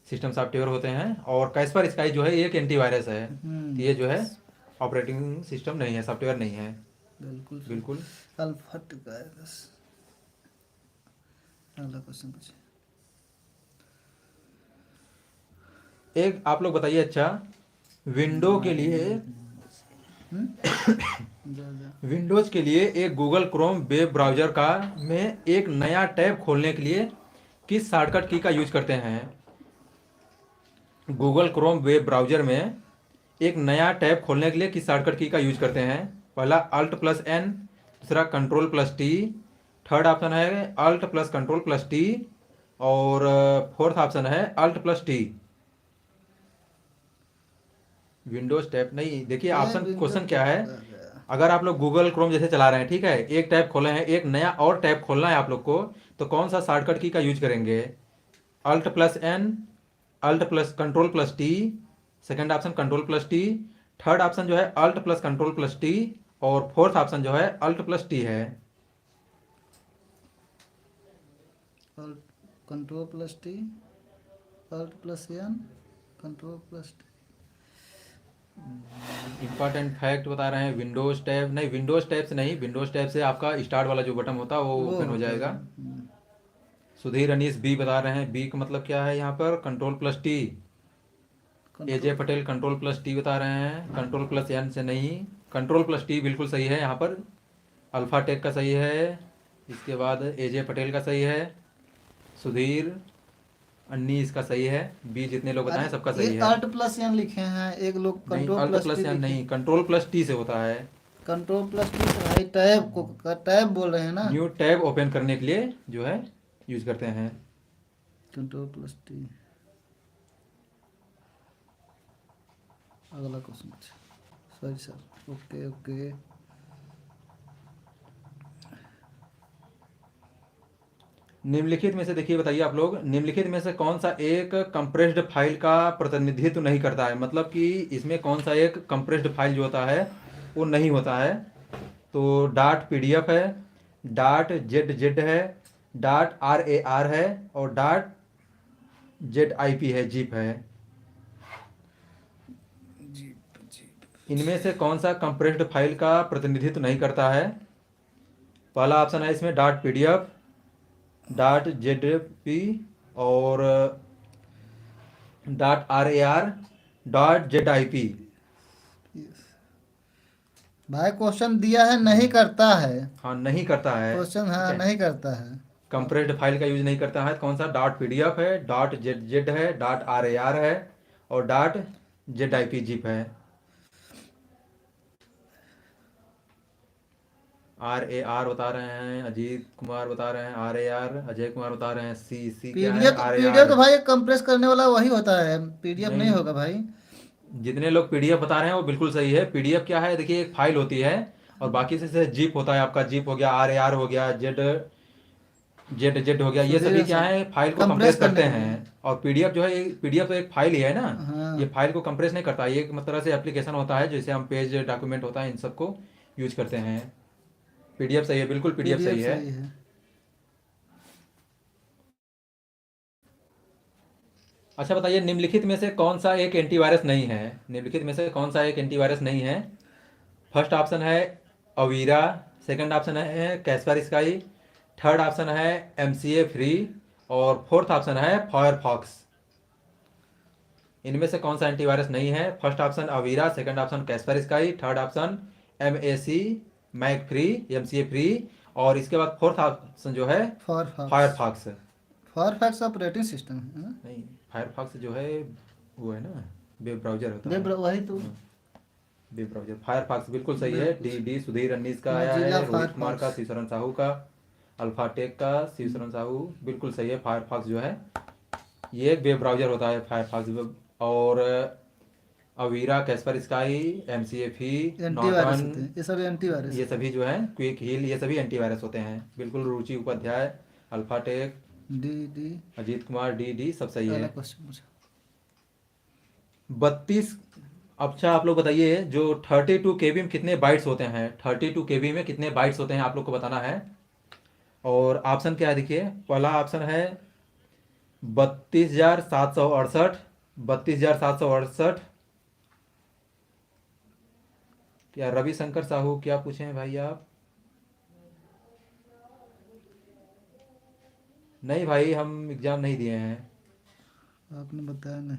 सिस्टम सॉफ्टवेयर होते हैं। और कैस्पर स्काई जो है एक एंटीवायरस है, तो ये जो है ऑपरेटिंग सिस्टम नहीं है, सॉफ्टवेयर नहीं है। बिल्कुल बिल्कुल। अल्फाट का है बस। अगला क्वेश्चन पूछिए। एक आप लोग बताइए, अच्छा विंडो के लिए, विंडोज के लिए एक गूगल क्रोम वेब ब्राउजर का में एक नया टैब खोलने के लिए किस शॉर्टकट की का यूज करते हैं? गूगल क्रोम वेब ब्राउजर में एक नया टैब खोलने के लिए किस शॉर्टकट की का यूज करते हैं? पहला अल्ट प्लस एन, दूसरा control plus T, third option है alt plus control plus T और फोर्थ ऑप्शन है alt plus T. Windows tab नहीं, देखिए ऑप्शन क्वेश्चन क्या है, अगर आप लोग गूगल क्रोम जैसे चला रहे हैं, ठीक है, एक टैब खोले हैं, एक नया और टैब खोलना है आप लोग को, तो कौन सा शॉर्टकट की का यूज करेंगे? Alt plus N, alt plus control plus T, second option control plus T, third option जो है alt plus control plus T और फोर्थ ऑप्शन जो है अल्ट प्लस टी है। Control plus T, alt plus N, control plus T. Important fact बता रहे हैं, विंडोज टैब नहीं, विंडोज टैब से नहीं, विंडोज टैब से आपका स्टार्ट वाला जो बटन होता है वो ओपन हो जाएगा। सुधीर अनीस बी बता रहे हैं, बी का मतलब क्या है यहाँ पर? Control plus T. AJ Patel control plus T बता रहे हैं, कंट्रोल प्लस एन से नहीं, कंट्रोल प्लस टी बिल्कुल सही है यहाँ पर। अल्फा टेक का सही है, इसके बाद एजे पटेल का सही है, सुधीर अन्नीस का सही है, बी जितने लोग बताए सबका सही है। अल्ट प्लस एन लिखे हैं, एक लोग नहीं, control alt plus plus T N लिखे। नहीं, कंट्रोल प्लस टी से होता है। कंट्रोल प्लस टी से भाई टैब को टैब बोल रहे हैं ना। न्यू टैब ओपन करने के लिए जो है यूज करते हैं। Control plus T. अगला question sorry sir. Okay okay. निम्नलिखित में से देखिए, बताइए आप लोग, निम्नलिखित में से कौन सा एक कंप्रेस्ड फाइल का प्रतिनिधित्व नहीं करता है? मतलब कि इसमें कौन सा एक कंप्रेस्ड फाइल जो होता है वो नहीं होता है? तो डॉट पीडीएफ है, डॉट जेड जेड है, डॉट आर है और डॉट जेड आईपी है, जीप है। इनमें से कौन सा कंप्रेस्ड फाइल का प्रतिनिधित्व नहीं करता है? पहला ऑप्शन है इसमें डॉट पीडीएफ, डॉट जेडपी और dot are, dot Z IP. भाई क्वेश्चन दिया है नहीं करता है। हाँ, नहीं करता है क्वेश्चन हाँ ठीक है। नहीं करता है। कंप्रेस्ड फाइल का यूज नहीं करता है, कौन सा? डॉट पीडीएफ है, डॉट जेड जेड है, डॉट आर है और डॉट जेड आईपी जीप है। आर बता रहे हैं, अजीत कुमार बता रहे हैं आर, अजय कुमार बता रहे हैं सी क्या है? पीडीएफ तो भाई कंप्रेस करने वाला वही होता है, पीडीएफ नहीं नहीं। होगा भाई। जितने लोग पीडीएफ बता रहे हैं वो बिल्कुल सही है। पीडीएफ क्या है? देखिए एक फाइल होती है और बाकी से जीप होता है आपका, जीप हो गया, आर हो गया, जेड जेड जेड हो गया, ये सभी क्या है? फाइल को कंप्रेस करते हैं। और पीडीएफ जो है, पीडीएफ तो एक फाइल ही है ना, हाँ। ये फाइल को कंप्रेस नहीं करता। ये एक तरह से एप्लीकेशन होता है, जैसे हम पेज डॉक्यूमेंट होता है, इन सबको यूज करते हैं। पीडीएफ सही है, बिल्कुल पीडीएफ सही है। सही है। अच्छा बताइए, निम्नलिखित में से कौन सा एक एंटीवायरस नहीं है? निम्नलिखित में से कौन सा एक एंटीवायरस नहीं है? फर्स्ट ऑप्शन है अवीरा, सेकंड ऑप्शन है कैस्पर स्काई, थर्ड ऑप्शन है एमसीए फ्री और फोर्थ ऑप्शन है फायरफॉक्स। इनमें से कौन सा एंटीवायरस नहीं है? First option Avira, second option Kaspersky, third option MAC Mac free, MCA free और इसके बाद फोर्थ ऑप्शन जो है फायरफॉक्स। फायरफॉक्स ऑपरेटिंग सिस्टम है ना? नहीं, फायरफॉक्स जो है वो है ना, वेब ब्राउजर होता है। वही तो। Web browser. फायरफॉक्स बिल्कुल सही है। डी सुधीर अन्नीस का आया मोजिला है, रोहित कुमार फायरफॉक्स। का, शिवशरण साहू का, अल्फाटेक का शिवशरण साहू, बिल्कुल सही है। फायरफॉक्स जो है ये एक वेब ब्राउजर होता है फायरफॉक्स। और अवीरा, कैस्पर स्काई, एमसीएफई, एंटीवायरस होते नॉर्टन, हैं, ये सब एंटीवायरस ये सभी जो है, क्विक हील, ये सभी एंटीवायरस होते हैं। बिल्कुल। Ruchi Upadhyay, Alphatech, D D Ajit Kumar, D सब सही पहला है। क्वेश्चन पूछा। 32। अच्छा आप लोग बताइए, जो 32 केबी में कितने बाइट्स होते हैं? 32 केबी में कितने बाइट्स होते हैं आप लोग को बताना है। और ऑप्शन क्या है देखिए, पहला ऑप्शन है 32,768, 32,768। क्या रविशंकर साहू क्या पूछे हैं भाई आप? नहीं भाई, हम एग्जाम नहीं दिए हैं। आपने बताया नहीं।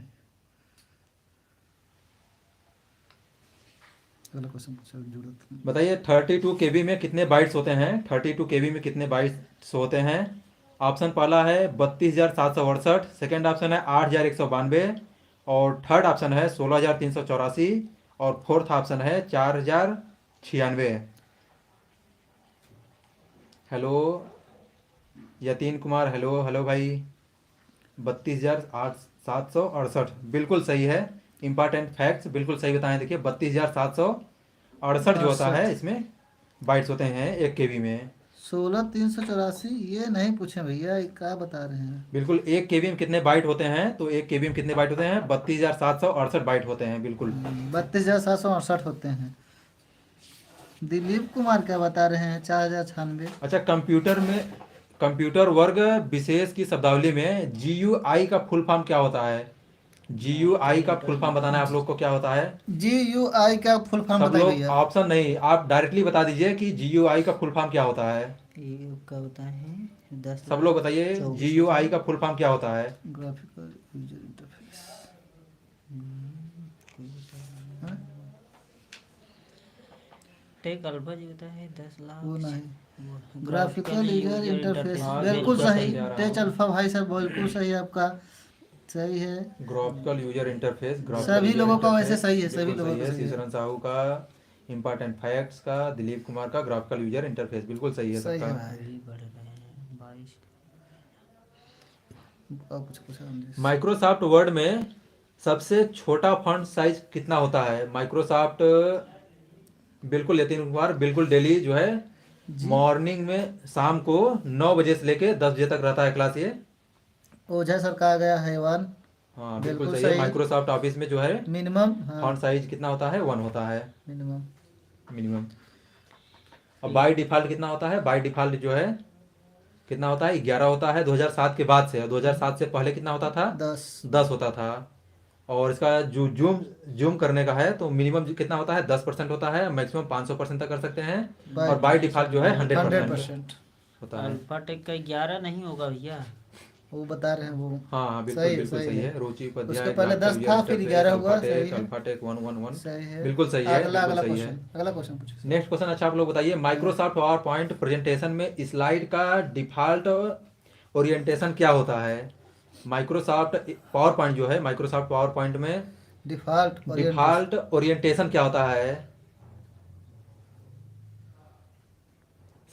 अगला क्वेश्चन पूछा, जरूरत नहीं। बताइए 32 केबी में कितने बाइट्स होते हैं? 32 केबी में कितने बाइट्स होते हैं? ऑप्शन पहला है 32,768, सेकेंड ऑप्शन है 8,192 और थर्ड ऑप्शन है 16,384 और फोर्थ ऑप्शन है 4,096। Hello Yatin Kumar, hello hello भाई। 32,768 बिल्कुल सही है। इंपॉर्टेंट फैक्ट्स बिल्कुल सही बताएं। देखिए 32,768 जो होता है, इसमें बाइट्स होते हैं 1 केबी में। 16,384 ये नहीं पूछे भैया, ये क्या बता रहे हैं? बिल्कुल। 1 केबी में कितने बाइट होते हैं? तो 1 केबी में कितने बाइट होते हैं? 32,768 बाइट होते हैं। बिल्कुल। 32,768 होते हैं। दिलीप कुमार क्या बता रहे हैं? 4,096। अच्छा, कंप्यूटर वर्ग विशेष की शब्दावली में GUI का फुल फॉर्म क्या होता है? GUI का फुल फॉर्म बताना है आप लोग को, क्या होता है? GUI का फुल फॉर्म सब बताइए लोग भैया। ऑप्शन नहीं, आप डायरेक्टली बता दीजिए कि GUI का फुल फॉर्म क्या होता है। ये क्या होता है? 10 सब लोग बताइए 24 GUI का फुल फॉर्म क्या होता है। Graphical user interface. Tech alpha जो होता है 10 लाख वो नहीं, वो ग्राफिकल यूजर इंटरफेस। हाँ, बिल्कुल बिल्कुल सही। सही जा रहा टेच हूँ। अल्फा भाई साहब बिल्कुल सही आपका। सही है। ग्राफिकल यूजर इंटरफेस, सभी लोगों का वैसे सही है, सभी लोगों का सही है। शिवशरण साहू का इंपॉर्टेंट फैक्ट्स का, दिलीप कुमार का ग्राफिकल यूजर इंटरफेस, बिल्कुल सही है सही है सबका। भाई। भी बढ़ रहे हैं बारिश। और कुछ पूछा हमने? माइक्रोसॉफ्ट वर्ड में सबसे छोटा फॉन्ट साइज कितना होता है? माइक्रोसॉफ्ट, बिल्कुल यतीन कुमार, बिल्कुल डेली जो है मॉर्निंग में शाम को 9 बजे से लेके 10 बजे तक रहता है क्लास ये। ओझा सर कहा गया हैवान। हाँ बिल्कुल बिल्कुल सही है। सही। माइक्रोसॉफ्ट ऑफिस में जो है मिनिमम, हाँ फॉन्ट साइज कितना होता है? 1 होता है मिनिमम। मिनिमम। अब बाय डिफॉल्ट कितना होता है? बाय डिफॉल्ट जो है कितना होता है? 11 होता है 2007 के बाद से। 2007 से पहले कितना होता था? 10। 10 होता था। और इसका जो जूम जूम करने का है तो मिनिमम कितना होता है? 10% होता है। मैक्सिमम 500% तक कर सकते हैं। और बाय डिफॉल्ट जो है 100% 100%। होता है। अल्फा टेक का 11 नहीं होगा भैया। वो बता रहे हैं वो। हाँ हाँ बिल्कुल सही बिल्कुल सही सही है। है। रुचि उपाध्याय, उसके पहले 10 था, फिर 11 हुआ। सही है, अल्फाटेक 111 सही है। बिल्कुल सही है। अगला बिल्कुल अगला सही है। क्वेश्चन, अगला क्वेश्चन पूछो। Next question. अच्छा आप लोग बताइए, माइक्रोसॉफ्ट पावर पॉइंट प्रेजेंटेशन में स्लाइड का डिफॉल्ट ओरिएंटेशन क्या होता है? माइक्रोसॉफ्ट पावर पॉइंट जो है, माइक्रोसॉफ्ट पावर पॉइंट में डिफॉल्ट ओरिएंटेशन क्या होता है?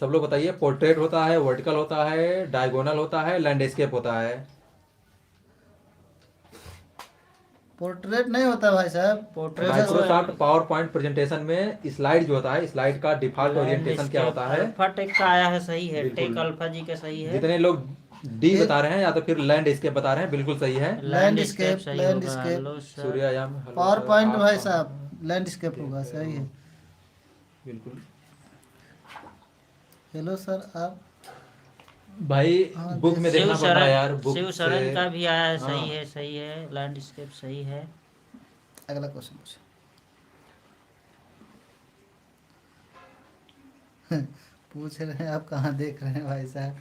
सब लोग बताइए। पोर्ट्रेट होता है, वर्टिकल होता है, डायगोनल होता है, लैंडस्केप होता है। पोर्ट्रेट नहीं होता भाई साहब। Portrait Microsoft power point presentation में स्लाइड जो होता है, स्लाइड का डिफॉल्ट ओरिएंटेशन क्या होता है? अल्फा टेक का आया है, सही है। बिल्कुल। टेक अल्फा जी का सही है। जितने लोग डी बता रहे हैं या तो फिर लैंडस्केप बता रहे हैं, बिल्कुल सही है। लैंडस्केप, सही होगा। लैंडस्केप। Hello sir. सूर्यायाम, हेलो पावर सर, पॉइंट आप- भाई साहब लैंडस्केप होगा, सही है। बिल्कुल। हेलो सर आप भाई हाँ, बुक में देखना पड़ता है यार, बुक शिव से। शरण का भी आया है, हाँ। सही है सही है, लैंडस्केप सही है। अगला क्वेश्चन पूछे। पूछ रहे हैं आप कहाँ देख रहे हैं भाई साहब?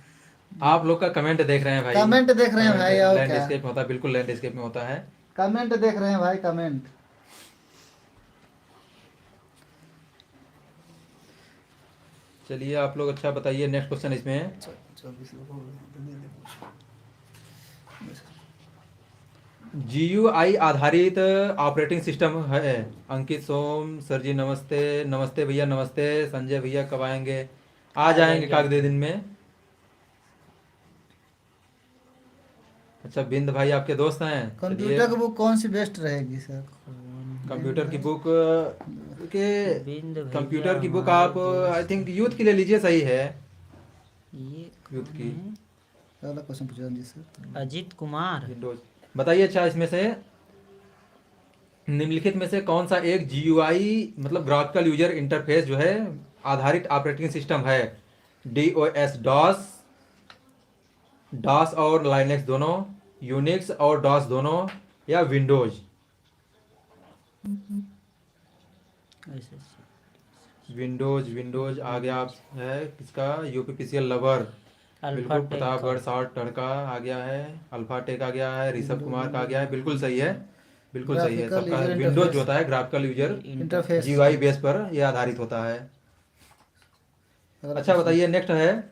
आप लोग का कमेंट देख रहे हैं भाई। कमेंट देख रहे हैं भाई, और क्या? लैंडस्केप में होता है, बिल्कुल लैंडस्केप में होता है। कमेंट देख रहे हैं भाई, कमेंट। चलिए आप लोग अच्छा बताइए, नेक्स्ट क्वेश्चन इसमें है। 24 लोग हो गए, तो दे दे पूछो। GUI आधारित ऑपरेटिंग सिस्टम है। अंकित सोम सर जी नमस्ते। नमस्ते भैया, नमस्ते। संजय भैया कब आएंगे? आ जाएंगे काग दे दिन में। अच्छा, बिंद भाई आपके दोस्त हैं। चलिए, कंप्यूटर की बुक कौन सी बेस्ट रहेगी सर? कंप्यूटर की बुक के बिंद भैया कंप्यूटर की बुक हमारे आप आई दोस्त थिंक यूथ के लिए लीजिए, सही है। ये यूथ कौन की है? अगला क्वेश्चन पूछो जी सर। अजीत कुमार। विंडोज। बताइए अच्छा, इसमें से निम्नलिखित में से कौन सा एक GUI मतलब ग्राफिकल यूजर इंटरफेस जो है आधारित ऑपरेटिंग सिस्टम है? DOS डॉस, डॉस और लाइनेक्स दोनों, यूनिक्स और डॉस दोनों, या विंडोज? विंडोज, विंडोज आ गया आप है किसका? UPPCL lover. अल्फा बिल्कुल, टेक प्रतापगढ़ का। शॉर्ट टड़का आ गया है। अल्फा टेक आ गया है। ऋषभ कुमार का आ गया है। बिल्कुल सही है, बिल्कुल सही है ग्राफिकल सबका। यूजर विंडोज जो इंटरफेस। होता है graphical user interface. GUI base पर यह आधारित होता है। अगला अच्छा क्वेश्चन। बताइए, नेक्स्ट है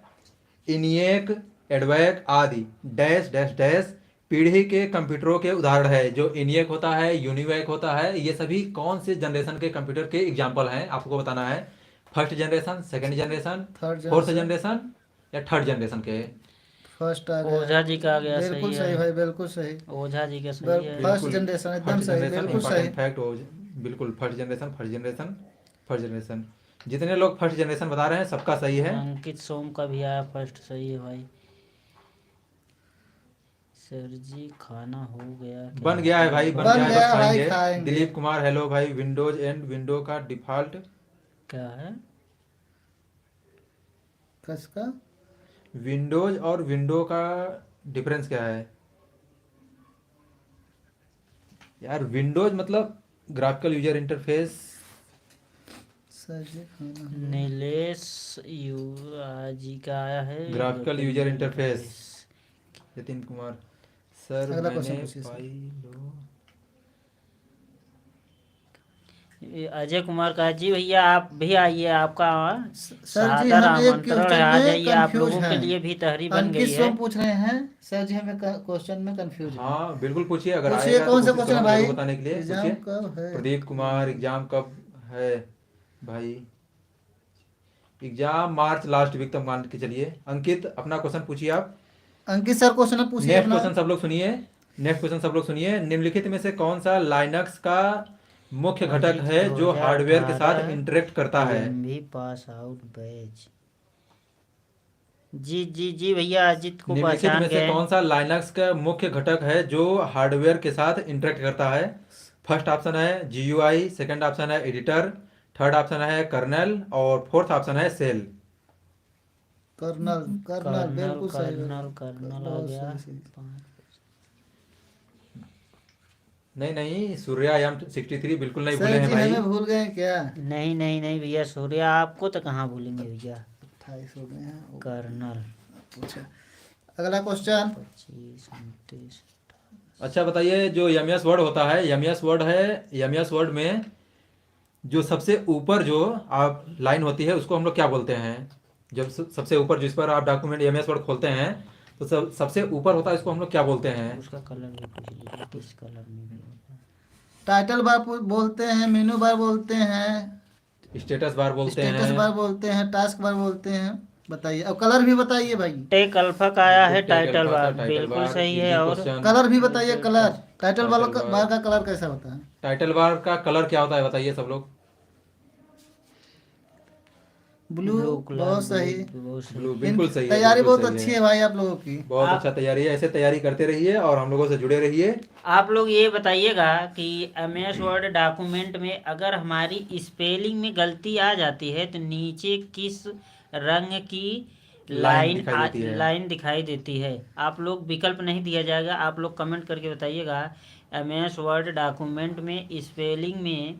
इनिएक, एडवैक आदि डैश डैश डैश पीढ़ी के कंप्यूटरों के उदाहरण है। जो इनिएक होता है, यूनिवैक होता है, ये सभी कौन से जनरेशन के कंप्यूटर के एग्जाम्पल हैं? आपको बताना है। First generation, second generation, third fourth generation. Generation, या थर्ड जनरेशन के? फर्स्ट आ गया। ओझा जी का आ गया, बिल्कुल सही सही है। भाई, बिल्कुल सही। ओझा जी का सही है। फर्स्ट बिल्कुल, जनरेशन एकदम फर्स्ट सही, जनरेशन बिल्कुल सही। इंपॉर्टेंट फैक्ट हो। बिल्कुल, first generation, first generation, first generation. जितने लोग फर्स्ट जनरेशन बता रहे हैं सबका सही है। अंकित सोम का भी आया फर्स्ट, सही है भाई। सर जी खाना हो गया क्या? बन गया है भाई, बन बन गया है, गया बस भाई, खाएंगे। खाएंगे। दिलीप कुमार हेलो भाई। विंडोज एंड विंडो का डिफॉल्ट क्या है? किसका? विंडोज और विंडो का डिफरेंस क्या है यार? विंडोज मतलब ग्राफिकल यूजर इंटरफेस। सर जी खाना हो। नीलेश जी का आया है graphical user interface. Nitin Kumar sir अगला मैंने क्वेश्चन पूछिए सर। पाई लो। ये अजय कुमार का है। जी भैया आप भी आइए, आपका सर जी सादर हम एक आमंत्रण है, आ क्वेश्चन में जाइए। आप कंफ्यूज लोगों के हैं। लिए भी तहरी बन अंकित गई है। सोम पूछ रहे हैं सर जी, हमें क्वेश्चन में कंफ्यूज है। हाँ बिल्कुल पूछिए, अगर पूछिए आएगा तो कौन सा कोशिश क्वेश्चन है करूंगा भाई? जरूर बताने के लिए। एग्जाम पूछिए। कब है? प्रदीप कुमार एग्जाम कब है भाई? एग्जाम मार्च लास्ट वीक तक मान के चलिए। अंकित अपना क्वेश्चन पूछिए आप। अंकित सर क्वेश्चन पूछिए नेक्स्ट अपना। क्वेश्चन सब लोग सुनिए। नेक्स्ट क्वेश्चन सब लोग सुनिए। निम्नलिखित में से कौन सा लाइनक्स का मुख्य घटक अजीत है जो हार्डवेयर के साथ 2018 इंटरेक्ट करता है? PMB pass out batch. जी जी जी भैया, अजीत को निम्नलिखित पहचान में से गए। कौन सा लाइनक्स का मुख्य घटक है जो हार्डवेयर के साथ इंटरेक्ट करता है? फर्स्ट ऑप्शन है GUI, सेकंड ऑप्शन है एडिटर, थर्ड ऑप्शन है कर्नेल, और फोर्थ ऑप्शन है सेल। कर्नल। कर्नल कर्नल बिल्कुल सही। कर्नल कर्नल आ बहुत गया। सही, सही। नहीं नहीं, सूर्यायाम 63 बिल्कुल नहीं भूले सर हैं जी भाई। हमें भूल गए क्या? नहीं नहीं नहीं भैया, सूर्या आपको तो कहाँ भूलेंगे भैया। 28 हो गए हैं। कर्नल पूछा। अगला क्वेश्चन। 25 29। अच्छा बताइए, जो MS वर्ड होता है, MS वर्ड है, MS वर्ड में जो सबसे ऊपर जो आप लाइन होती है उसको हम लोग क्या बोलते हैं? जब सबसे ऊपर जिस पर आप डॉक्यूमेंट MS वर्ड खोलते हैं तो सबसे ऊपर होता है, इसको हम लोग क्या बोलते हैं? उसका कलर भी पूछ लीजिए, किस कलर में भी होता है। टाइटल बार बोलते हैं, मेनू बार बोलते हैं, स्टेटस बार बोलते स्टेटस हैं। बार बोलते हैं, टास्क बार बोलते हैं। बताइए, अब कलर भी बताइए भाई। टेक अल्फा का आया है टेक टाइटल अल्फा का बार, टाइटल बिल्कुल बार, सही इजी है। और क्वेश्चन। कलर भी बताइए, कलर। टाइटल टाइटल बार का कलर कैसा होता है? टाइटल बार का कलर क्या होता है बताइए सब लोग। ब्लू। कलर बहुत सही। बहुत सही। ब्लू बिल्कुल सही है। तैयारी बिल्कुल बहुत सही अच्छी है भाई आप लोगों की। बहुत आप- अच्छा तैयारी है। ऐसे तैयारी करते रहिए और हम लोगों से जुड़े रहिए। आप लोग ये बताइएगा कि MS वर्ड डॉक्यूमेंट में अगर हमारी स्पेलिंग में गलती आ जाती है तो नीचे किस रंग की लाइन दिखाई देती है। लाइन दिखाई देती है। आप लोग विकल्प नहीं दिया जाएगा, आप लोग कमेंट करके बताइएगा MS वर्ड डॉक्यूमेंट में स्पेलिंग में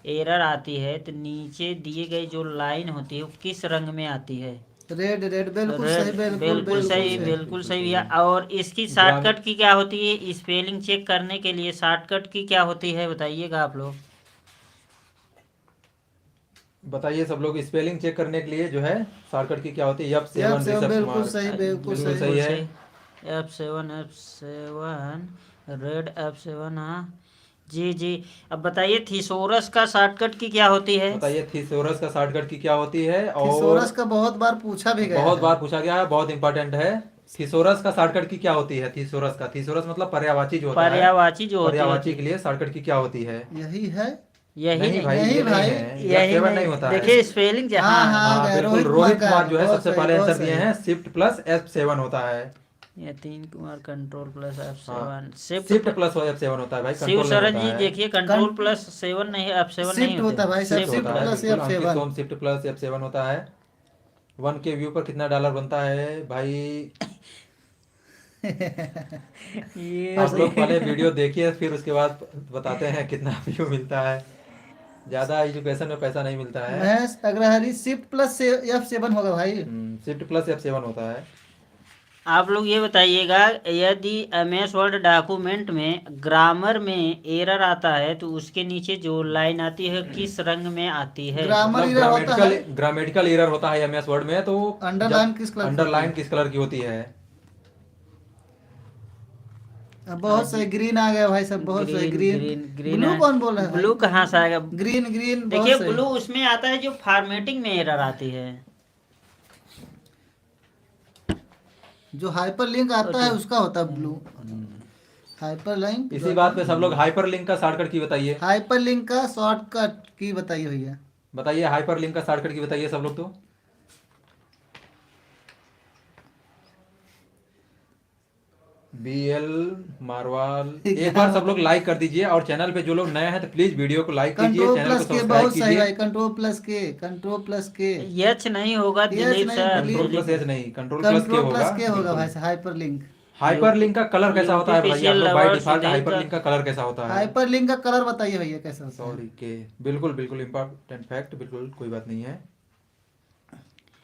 एरर आती है तो नीचे दिए गए जो लाइन होती है वो किस रंग में आती है। रेड रेड बिल्कुल रेड, सही, बिल्कुल बिल्कुल सही, सही। बिल्कुल सही भैया। और इसकी शॉर्टकट की क्या होती है, स्पेलिंग चेक करने के लिए शॉर्टकट की क्या होती है बताइएगा आप लोग। बताइए सब लोग, स्पेलिंग चेक करने के लिए जो है शॉर्टकट की क्या होती है? F7 ऋषभ बिल्कुल कुमार। सही, बिल्कुल बिल्कुल सही। सही है। F7 रेड F7, हाँ जी जी। अब बताइए थिसोरस का शॉर्टकट की क्या होती है। बताइए थिसोरस का शॉर्टकट की क्या होती है? और थिसोरस का बहुत बार पूछा भी गया बहुत है। बार पूछा गया है, बहुत इंपॉर्टेंट है। थिसोरस का शॉर्टकट की क्या होती है? थिसोरस का, थिसोरस मतलब पर्यायवाची जो होता है, पर्यायवाची जो होती पर्यायवाची है के लिए शॉर्टकट की क्या होती है? यही है। यही नहीं नहीं, भाई, नहीं ये भाई, नहीं है, यही F7 नहीं नहीं होता है। देखिए स्पेलिंग हाँ हाँ हाँ हाँ गए, बिल्कुल, रोहित रोहित का कुमार जो है बहुत सबसे सही, पहले बहुत आंसर दिए सही। हैं, शिफ्ट प्लस F7 होता है। Yatin Kumar control plus F7 हाँ, शिफ्ट। शिफ्ट प्लस F7 होता है भाई, शिव कंट्रोल नहीं शरण होता जी है। देखिए कंट्रोल प्लस 7 नहीं, F7 नहीं शिफ्ट होते। होता है भाई साहब, शिफ्ट शिफ्ट होता है प्लस बिल्कुल, अंकित F7। सोम शिफ्ट प्लस F7 होता है। 1 के व्यू पर कितना डॉलर बनता है भाई? ये आप लोग पहले वीडियो देखिए, फिर उसके बाद बताते हैं कितना व्यू मिलता है। ज्यादा एजुकेशन में पैसा नहीं मिलता है। Mahesh Agrahari, shift plus F7 होगा भाई। शिफ्ट प्लस F7 होता है। आप लोग ये बताइएगा यदि MS वर्ड डॉक्यूमेंट में ग्रामर में एरर आता है तो उसके नीचे जो लाइन आती है किस रंग में आती है। ग्रामर मतलब एरर होता है। ग्रामेटिकल एरर होता है MS वर्ड में, तो अंडरलाइन किस कलर की होती अंडरलाइन है? किस कलर की होती है? अब बहुत सही, ग्रीन आ गया भाई साहब, बहुत सही, green green. Green green blue है। कौन बोल रहा है ब्लू भाई? कहाँ से आएगा। ग्रीन ग्रीन, बहुत देखिए सही। ब्लू उसमें आता है जो फॉर्मेटिंग में एरर आती है। जो हाइपर लिंक आता है उसका होता है ब्लू। हाइपर लिंक, इसी बात पे सब लोग हाइपर लिंक का शॉर्टकट की बताइए। हाइपर लिंक का शॉर्टकट की बताइए भैया। बताइए हाइपर लिंक का शॉर्टकट की बताइए सब लोग। तो BL मारवाल, एक बार सब लोग लाइक कर दीजिए, और चैनल पे जो लोग नए हैं तो प्लीज वीडियो को लाइक कीजिए, कंट्रोल चैनल को प्लस के, सब्सक्राइब बहुत सही कीजिए। भाई, control plus K, control plus K. H नहीं होगा यच दिलीप नहीं, sir, control plus Dilip H नहीं, कंट्रोल प्लस के कंट्रोल होगा। प्लस के होगा बिल्कुल। भाई साहब, हाइपर लिंक। हाइपर लिंक का कलर कैसा होता है बताइए आप लोग? By UPPCL default Sudhir hyper का- लिंक का कलर कैसा होता है? हाइपर लिंक का कलर बताइए भैया कैसा होता है? सॉरी के, बिल्कुल बिल्कुल इंपॉर्टेंट फैक्ट, बिल्कुल कोई बात नहीं है।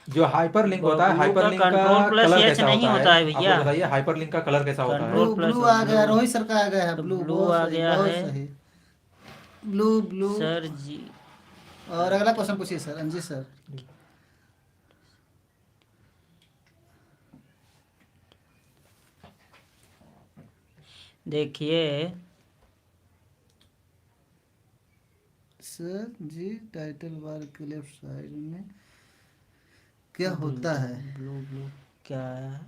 जो हाइपर लिंक होता है, ब्लू हाइपर का लिंक का कंट्रोल प्लस कलर एच कैसा नहीं होता होता है है? आप भैया। लोग बताइए हाइपर लिंक का कलर कैसा होता है? ब्लू, कंट्रोल प्लस ब्लू आ गया, ब्लू। रोहित सर का आ गया है, तो ब्लू, ब्लू बहुत आ सही, गया बहुत है। सही। Blue blue. सर जी और अगला क्वेश्चन पूछिए सर, अंजित सर। देखिए सर जी, टाइटल बार के लेफ्ट साइड में क्या होता है? ब्लू ब्लू क्या है।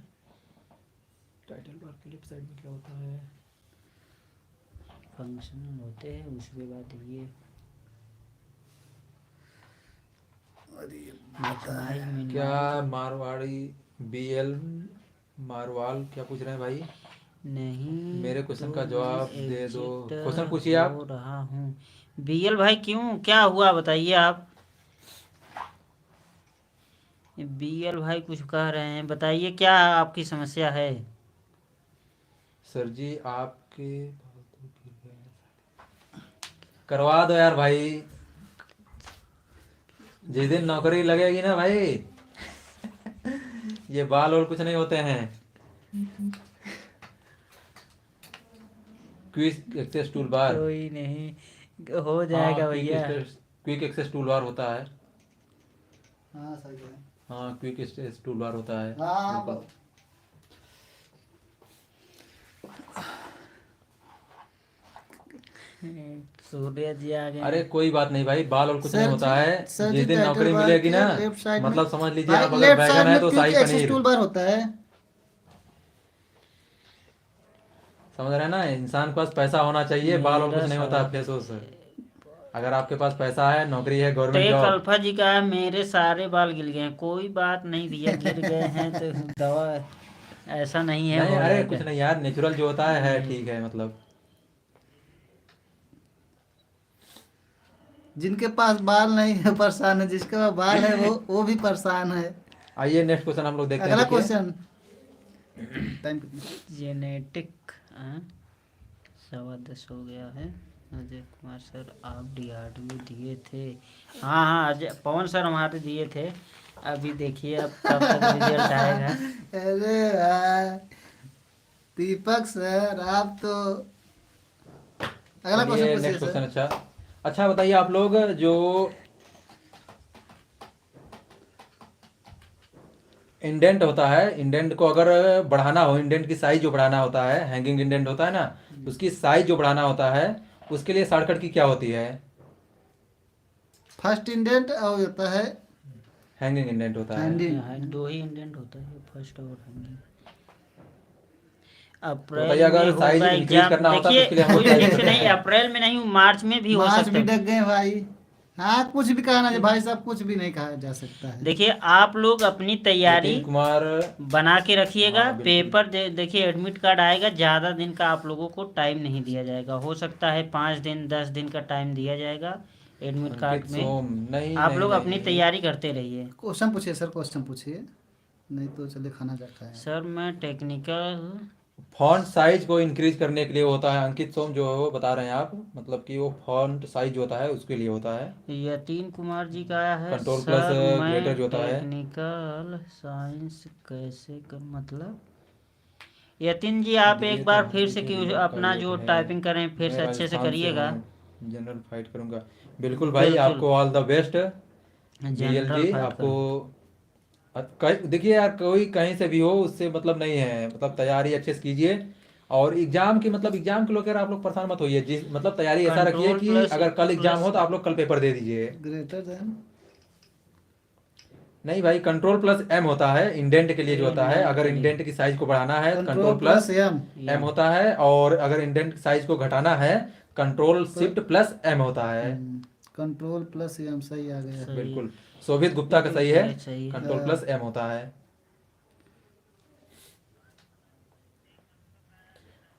टाइटल बार के लेफ्ट साइड में क्या होता है? फंक्शन होते हैं उसके बाद ये maximize, minimize। क्या मारवाड़ी BL मारवाल क्या पूछ रहे हैं भाई? नहीं मेरे क्वेश्चन तो का जवाब मैं दे दो। exit क्वेश्चन पूछिए हो आप। रहा हूँ। BL भाई क्यों, क्या हुआ बताइए आप। BL भाई कुछ कह रहे हैं, बताइए क्या आपकी समस्या है। सर जी आपके करवा दो यार भाई, जिस दिन नौकरी लगेगी ना भाई, ये बाल और कुछ नहीं होते हैं। क्विक एक्सेस टूल बार, कोई नहीं हो जाएगा भैया। क्विक एक्सेस टूल बार होता है। हाँ सही है। हाँ क्विक एक्सेस टूल बार होता है। हाँ बिल्कुल। सूर्य जी आ गए। अरे कोई बात नहीं भाई, बाल और कुछ नहीं होता है। सर जिस जी, दिन टाइटल नौकरी बार मिलेगी के ना, लेफ्ट साइड में, मतलब समझ लीजिए भाई आप, अगर लेफ्ट बैगन साइड है में तो क्विक शाही एक्सेस पनीर। टूल बार होता है। समझ रहे हैं ना, इंसान के पास पैसा होना चाहिए, बाल और कुछ नहीं होता, फेस वोस। अगर आपके पास पैसा है, नौकरी है, गवर्नमेंट टेक जॉब। अल्फा जी का है, मेरे सारे बाल गिर गए हैं। कोई बात नहीं भैया, गिर गए हैं तो दवा ऐसा नहीं है, नहीं हो अरे जाएगा। कुछ नहीं यार, नेचुरल जो होता है ठीक है मतलब। जिनके पास बाल नहीं है परेशान है, जिसके पास बाल है वो भी परेशान है। आइए नेक्स्ट क्वेश्चन हम लोग देखते हैं। अगला देखिए। क्वेश्चन टाइम कितना? जेनेटिक 10:15 हो गया है। अजय कुमार सर आप DRDO दिए थे। हाँ हाँ अजय पवन सर हमारे दिए थे। अभी देखिए अब कब तक रिजल्ट आएगा। अरे भाई दीपक सर आप तो। अगला चलिए क्वेश्चन नेक्स्ट पूछिए क्वेश्चन। सर। अच्छा बताइए आप लोग, जो इंडेंट होता है, इंडेंट को अगर बढ़ाना हो, इंडेंट की साइज जो बढ़ाना होता है, हैंगिंग इंडेंट होता है ना, उसकी साइज जो बढ़ाना होता है, उसके लिए शॉर्टकट की क्या होती है? फर्स्ट इंडेंट और होता है हैंगिंग इंडेंट होता है। हैंडिंग। यहाँ 2 ही इंडेंट होता है, फर्स्ट और हैंगिंग। तो अप्रैल बताइए, में अगर साइज होगा इंक्रीज एग्जाम। करना होता है तो देखिए उसके लिए हम लोग कोई क्या यूज फिक्स करते नहीं, हैं? अप्रैल में नहीं, मार्च में भी हो मार्च सकता भी है। डक गए भाई। हाँ कुछ भी कहना है भाई साहब, कुछ भी नहीं कहा जा सकता है। देखिए आप लोग अपनी तैयारी नितिन कुमार। बना के रखिएगा। हाँ, बिल्कुल। पेपर देखिए एडमिट कार्ड आएगा, ज़्यादा दिन का आप लोगों को टाइम नहीं दिया जाएगा। हो सकता है 5 दिन 10 दिन का टाइम दिया जाएगा एडमिट कार्ड अंकित में। सोम, नहीं आप नहीं लोग नहीं अपनी नहीं। तैयारी करते रहिए। क्वेश्चन पूछिए सर, क्वेश्चन पूछिए, नहीं तो चले खाना जा खाए। सर मैं टेक्निकल फॉन्ट साइज को इंक्रीज करने के लिए होता है, अंकित सोम जो है वो बता रहे हैं आप, मतलब कि वो फॉन्ट साइज जो होता है उसके लिए होता है। यतीन कुमार जी का आया है। कंट्रोल प्लस सर ग्रेटर मैं जो होता है। टेक्निकल साइंस कैसे कर मतलब। यतीन जी आप दिए एक थे बार फिर हिंदी से के क्यों रिजल्ट का अपना वेट जो है। टाइपिंग करें फिर मैं से अच्छे से राजस्थान से करिएगा। हूँ, जनरल फाइट करूंगा। बिल्कुल भाई, बिल्कुल आपको ऑल द बेस्ट। बीएल जनरल जी फाइट आपको करें। देखिए यार, कोई कहीं से भी हो उससे मतलब नहीं है, मतलब तैयारी अच्छे से कीजिए। और एग्जाम की, मतलब एग्जाम के लोग यार आप लोग परेशान मत होइए, जिस मतलब तैयारी ऐसा रखिए कंट्रोल कि प्लस अगर कल एग्जाम हो प्लस तो आप लोग कल पेपर दे दीजिए। ग्रेटर देन नहीं भाई, कंट्रोल प्लस एम होता है इंडेंट के लिए जो होता है। इंडेंट अगर के लिए इंडेंट की साइज को बढ़ाना है control control plus plus M. M होता है, और अगर इंडेंट की साइज को घटाना है कंट्रोल शिफ्ट प्लस एम होता है। कंट्रोल प्लस एम सही आ गया। सही। बिल्कुल। शोभित गुप्ता का सही है, करेक्ट सही है। कंट्रोल प्लस एम होता है।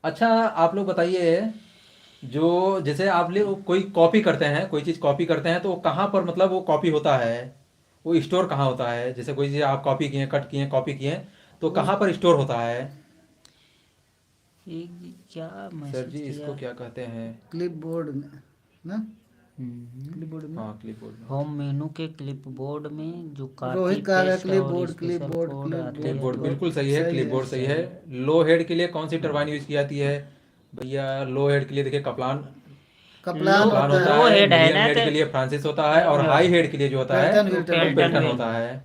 अच्छा आप लोग बताइए, जो जैसे आप लोग कोई कॉपी करते हैं, कोई चीज़ कॉपी करते हैं, तो वो कहाँ पर मतलब वो कॉपी होता है, वो स्टोर कहाँ होता है? जैसे कोई चीज़ आप कॉपी किए, कट किए, कॉपी किए, तो वो कहाँ पर स्टोर होता है? एक क्या सर मैसेज जी किया। इसको क्या कहते हैं? क्लिप बोर्ड में ना, हम्म। क्लिप बोर्ड में। हाँ, क्लिपबोर्ड में। होम मेनू के क्लिपबोर्ड में जो रोहित कार्टिक का है पेस्ट क्लिप और board, clip special board, code clip आती है क्लिपबोर्ड तो बिल्कुल सही है, सही है, क्लिपबोर्ड सही है। सही। लो हेड के लिए कौन सी टरबाइन यूज की जाती है? भैया लो हेड के लिए देखिए कपलान। कपलान लो कपलान होता होता लो है। है, हेड है मीडियम ना हेड तो के लिए फ्रांसिस होता है, और हाई हेड के लिए जो होता है पेल्टन वो विल्टन वो होता पेल्टन पेल्टन है। विल। होता है।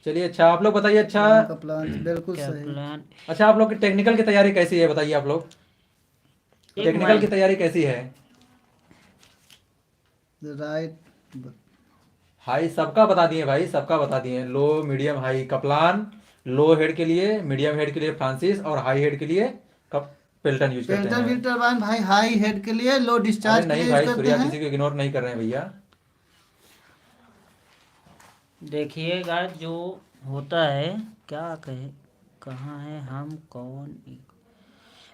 चलिए अच्छा, आप लोग बताइए। अच्छा कपलान बिल्कुल सही। कैप्लान। अच्छा आप लोग की टेक्निकल की तैयारी कैसी है बताइए आप लोग? एक टेक्निकल मैं की तैयारी कैसी है? राइट। हाई सबका बता दिए भाई, सबका बता दिए। लो मीडियम हाई कपलान, लो हेड के लिए, मीडियम हेड के लिए फ्रांसिस, और हाई हेड के लिए कप पेल्टन यूज करते पेल्टन हैं। विल्टन भाई हाई हेड के लिए, लो अरे डिस्चार्ज के नहीं लिए यूज भाई, करते सूर्या हैं। किसी को इग्नोर नहीं कर रहे हैं भैया। देखिएगा जो होता है क्या कहे, कहाँ है हम कौन।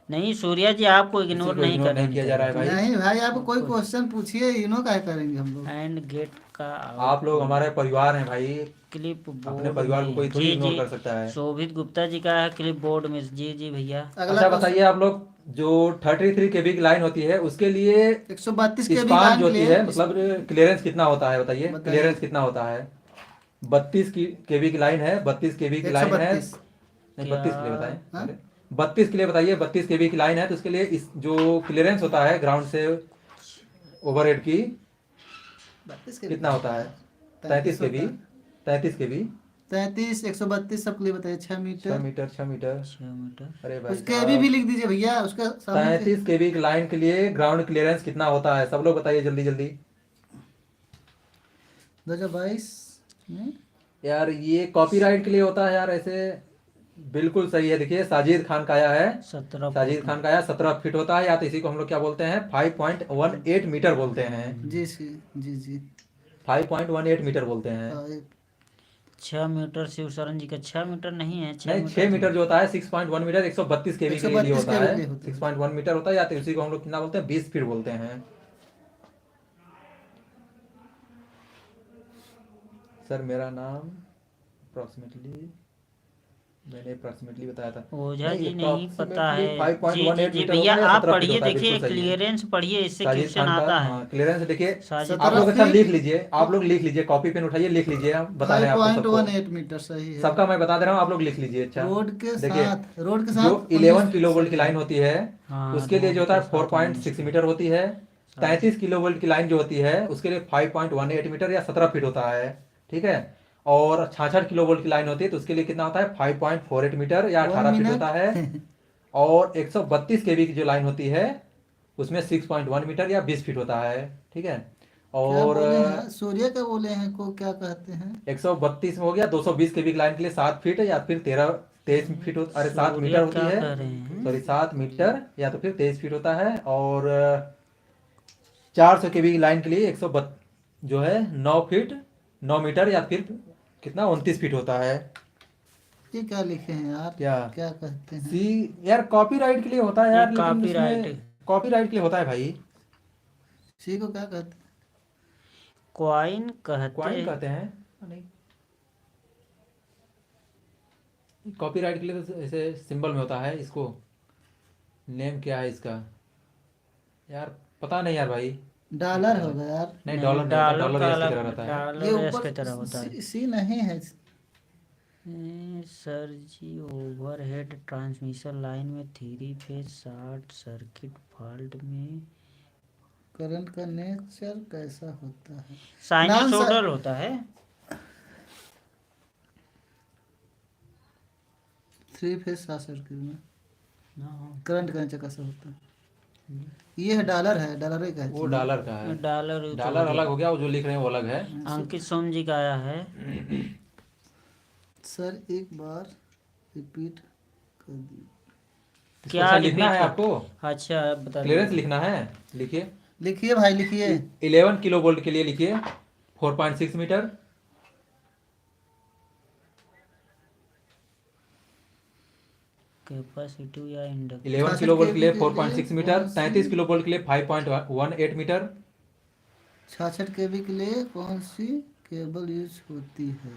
नहीं सूर्या जी आपको किसी इग्नोर को नहीं इग्नोर नहीं करना किया जा रहा है चाहिए। भाई। नहीं भाई आप कोई क्वेश्चन पूछिए, इनो क्या करेंगे हम लोग। एंड गेट का आप लोग हमारे परिवार हैं भाई, क्लिप अपने बोर्ड परिवार को में। कोई थोड़ी जी इग्नोर जी कर सकता है। शोभित गुप्ता जी का है क्लिप बोर्ड में। जी जी भैया। अगला अच्छा क्वेश्चन बताइए आप लोग, जो 33 केबी की लाइन होती है उसके लिए 132 के भी स्पान लाइन जो के होती लिए है, मतलब क्लियरेंस कितना होता है बताइए? बताइए। क्लियरेंस कितना होता है? 32 की केबी की लाइन है, 32 केबी की लाइन है। 132। नहीं, क्या 32 के लिए बताएं। हाँ अरे 32 के लिए बताइए, 32 केबी की लाइन है तो उसके लिए इस जो क्लियरेंस होता है ग्राउंड से ओवरहेड की 32 के कितना होता है? 33 होता केबी, है। 33 केबी। 33 132 सबके लिए बताइए। 6 6 मीटर। Metre, 6 metre. 6 मीटर। अरे भाई उसके भी साहब, लिख दीजिए भैया, उसका सामने के। 33 केबी की लाइन के लिए ग्राउंड क्लियरेंस कितना होता है? सब लोग बताइए जल्दी जल्दी। 2022 में यार ये कॉपीराइट के लिए होता है यार ऐसे। बिल्कुल सही है, देखिए साजिद खान का आया है। 17 साजिद फुट। खान का आया 17 फीट होता है, या तो इसी को हम लोग क्या बोलते हैं 5.18 मीटर बोलते हैं। जी जी जी। 5.18 मीटर बोलते हैं। 6 मीटर शिव शरण जी का 6 मीटर नहीं है, 6 नहीं, 6 मीटर मीटर जो होता है 6.1 मीटर 132 केबी के लिए 132 होता के है। भी लिए होता है। 6.1 मीटर होता है, या तो इसी को हम लोग कितना बोलते हैं 20 फीट बोलते हैं। सर मेरा नाम अप्रोक्सीमेटली मैंने अप्रोक्सीमेटली बताया था। ओझा जी नहीं पता approximately है। 5.18 जी मीटर भैया होता है या आप 17 फीट पढ़िए, होता है, देखिए बिल्कुल सही है। क्लियरेंस पढ़िए, इससे साजिद क्वेश्चन खान का आता है। हाँ क्लियरेंस देखिए। साजिद आप 17 लोग अच्छा फीट लिख लीजिए, आप लोग लिख लीजिए, कॉपी पेन उठाइए, लिख लीजिए, हम बता रहे हैं आपको सबको। 5.18 मीटर सही है। सबका मैं बता दे रहा हूँ, आप लोग लिख लीजिए। अच्छा देखिए, रोड के जो साथ 11 19 फीट किलो वोल्ट की सही है। लाइन होती है हाँ, उसके लिए रोड जो होता के है साथ 4.6 19 मीटर होती है। 33 किलो वोल्ट की लाइन जो होती है उसके लिए 5.18 मीटर या 17 फीट होता है। ठीक है। और 66 किलो वोल्ट की लाइन होती है तो उसके लिए कितना होता है 5.48 मीटर या 1 18 फीट होता मिनट। है। और 132 केवी की जो लाइन होती है उसमें 6.1 मीटर या 20 फीट होता है। ठीक है। क्या और बोले हैं, सूर्य क्या बोले हैं, को क्या कहते हैं? 132 हो गया। 220 केवी की लाइन के लिए 7 फीट या फिर 23 फीट अरे 7 सूर्य मीटर होती क्या है। कह रहे हैं? सॉरी 7 मीटर या तो फिर 23 फीट होता है। और 400 केवी की लाइन के लिए 132 जो है 9 फीट 9 मीटर या फिर कितना 29 फीट होता है। ये क्या लिखे हैं यार? क्या क्या कहते हैं? सी यार कॉपीराइट के लिए होता है ये यार, लेकिन कॉपीराइट, उसमें कॉपीराइट के लिए होता है भाई। सी को क्या कहते हैं? क्वाइन कहते। क्वाइन कहते हैं। नहीं कॉपीराइट के लिए तो ऐसे सिंबल में होता है इसको। नेम क्या है इसका यार, पता नहीं यार भाई। ये डॉलर क्या है? होगा यार। नहीं नहीं, डॉलर नहीं होता, डॉलर डॉलर का यस की अलग, तरह रहता है। ये डॉलर एस ऊपर की तरह होता है। सी नहीं है। सर जी ओवरहेड ट्रांसमिशन लाइन में 3 फेज शॉर्ट सर्किट फॉल्ट में करंट का नेचर कैसा होता है? साइनसोइडल होता है। 3 फेज शॉर्ट सर्किट में हाँ, करंट का नेचर कैसा होता है? ये है डॉलर, है डॉलर ही कहते वो हैं। डॉलर का है। डॉलर तो डॉलर अलग हो गया, वो जो लिख रहे हैं वो अलग है। अंकित सोम जी का आया है। सर एक बार रिपीट कर दी। इसको क्या अच्छा लिखना रिपीट है कर? आपको, अच्छा बता क्लियरेंस दीजिए। लिखना है। लिखिए लिखिए भाई लिखिए। 11 किलो वोल्ट के लिए लिखिए 4.6 मीटर। कैपेसिटिव या इंडक्टिव? 11 66 किलो वोल्ट के केवी लिए के लिए 4.6 मीटर। कौन सी 33 किलो वोल्ट के लिए 5.18 मीटर। 66 केवी के लिए कौन सी केबल यूज होती है?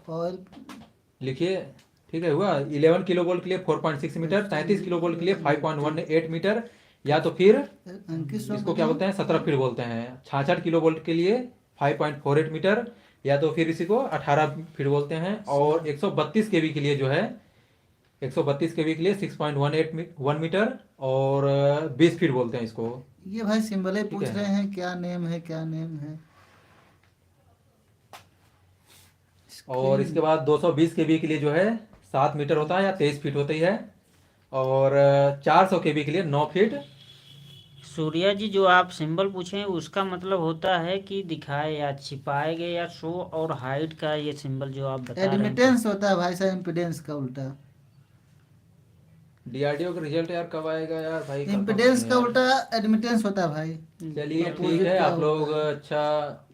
ऑयल लिखिए ठीक है हुआ। 11 किलो वोल्ट के लिए 4.6 मीटर, 33 किलो वोल्ट के लिए 5.18 मीटर या तो फिर अंकित सौ इसको क्या बोलते हैं 17 फीट बोलते हैं। 66 किलो वोल्ट के लिए 5.48 मीटर या तो फिर इसी को 18 फीट बोलते हैं। और 132 केवी के लिए जो है 132 केवी के लिए 6.18 मीटर और 20 फीट बोलते हैं इसको। ये भाई सिंबल ही ठीक पूछ है। रहे हैं, क्या नेम है, क्या नेम है? और इसके बाद 220 केवी के लिए जो है 7 मीटर होता है या 23 फीट होती है। और 400 केवी के लिए 9 फीट। सूर्या जी जो आप सिंबल पूछे हैं उसका मतलब होता है कि दिखाए या छिपाए गए या शो और हाइड का ये सिंबल जो आप बता रहे हैं। एडमिटेंस होता है भाई साहब, इम्पिडेंस का उल्टा। डीआरडीओ का रिजल्ट यार कब आएगा यार भाई, कंफर्म नहीं इम्पिडेंस है का यार। उल्टा एडमिटेंस होता है भाई। चलिए ठीक अपोजिट है क्या आप लोग। होता है? अच्छा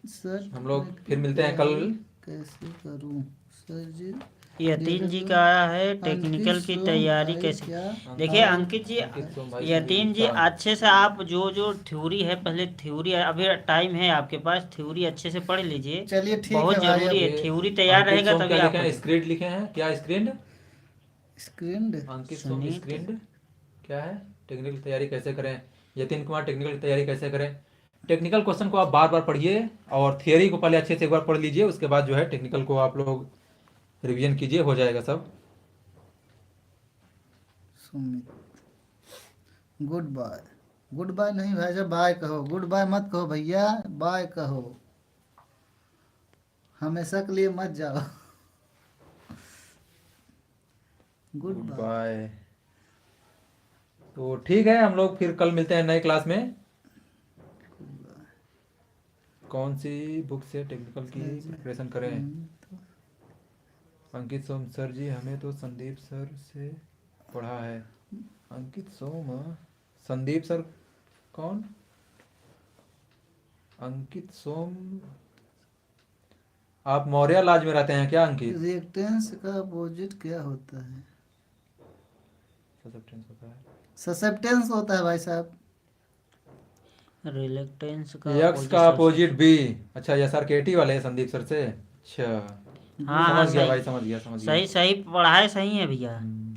सर हम लोग मैं फिर मिलते हैं कल। तैयारी कैसे करूं? सर जी यतीन जी का आया है अंकित टेक्निकल की सोम तैयारी भाई कैसे। क्या देखिए हाल अंकित जी, अंकित सोम भाई यतीन जी संदीप अच्छे से आप जो जो थ्योरी है पहले थ्योरी, अभी टाइम है आपके पास, थ्योरी अच्छे से पढ़ लीजिए। चलिए ठीक बहुत है भाई। जरूरी अब है, ये थ्योरी तैयार अंकित रहेगा सोम तभी क्या आप लिखे हैं, पढ़ेंगे। स्क्रीड लिखे हैं क्या, स्क्रीन। स्क्रीन अंकित सोम सुनीत स्क्रीन क्या है। टेक्निकल तैयारी कैसे करें, यतीन कुमार टेक्निकल तैयारी कैसे करें। टेक्निकल क्वेश्चन को आप बार बार पढ़िए और थियरी को पहले अच्छे से एक बार पढ़ लीजिए, उसके बाद जो है टेक्निकल को आप लोग रिवीजन कीजिए, हो जाएगा सब। Sumit good bye. Good bye नहीं भाई साहब, बाय कहो, गुड बाय मत कहो भैया, बाय कहो। हमेशा के लिए मत जाओ। Good good bye. बाय। तो ठीक है हम लोग फिर कल मिलते हैं नए क्लास में। कौन सी बुक से टेक्निकल की प्रिपरेशन करें। अंकित सोम सर जी हमें तो संदीप सर से पढ़ा है। अंकित सोम संदीप सर कौन। अंकित सोम आप मौर्य लाज में रहते हैं क्या अंकित। रिएक्टेंस का अपोजिट क्या होता है? ससेप्टेंस होता है। ससेप्टेंस होता है भाई साहब। रिलेक्टेंस का यक्स का अपोजिट बी। अच्छा ये सर केटी वाले हैं संदीप सर से। अच्छा हाँ हाँ समझ गया सही भाई, समझ गया समझ गया। सही सही पढ़ाई सही है भैया। हम्म,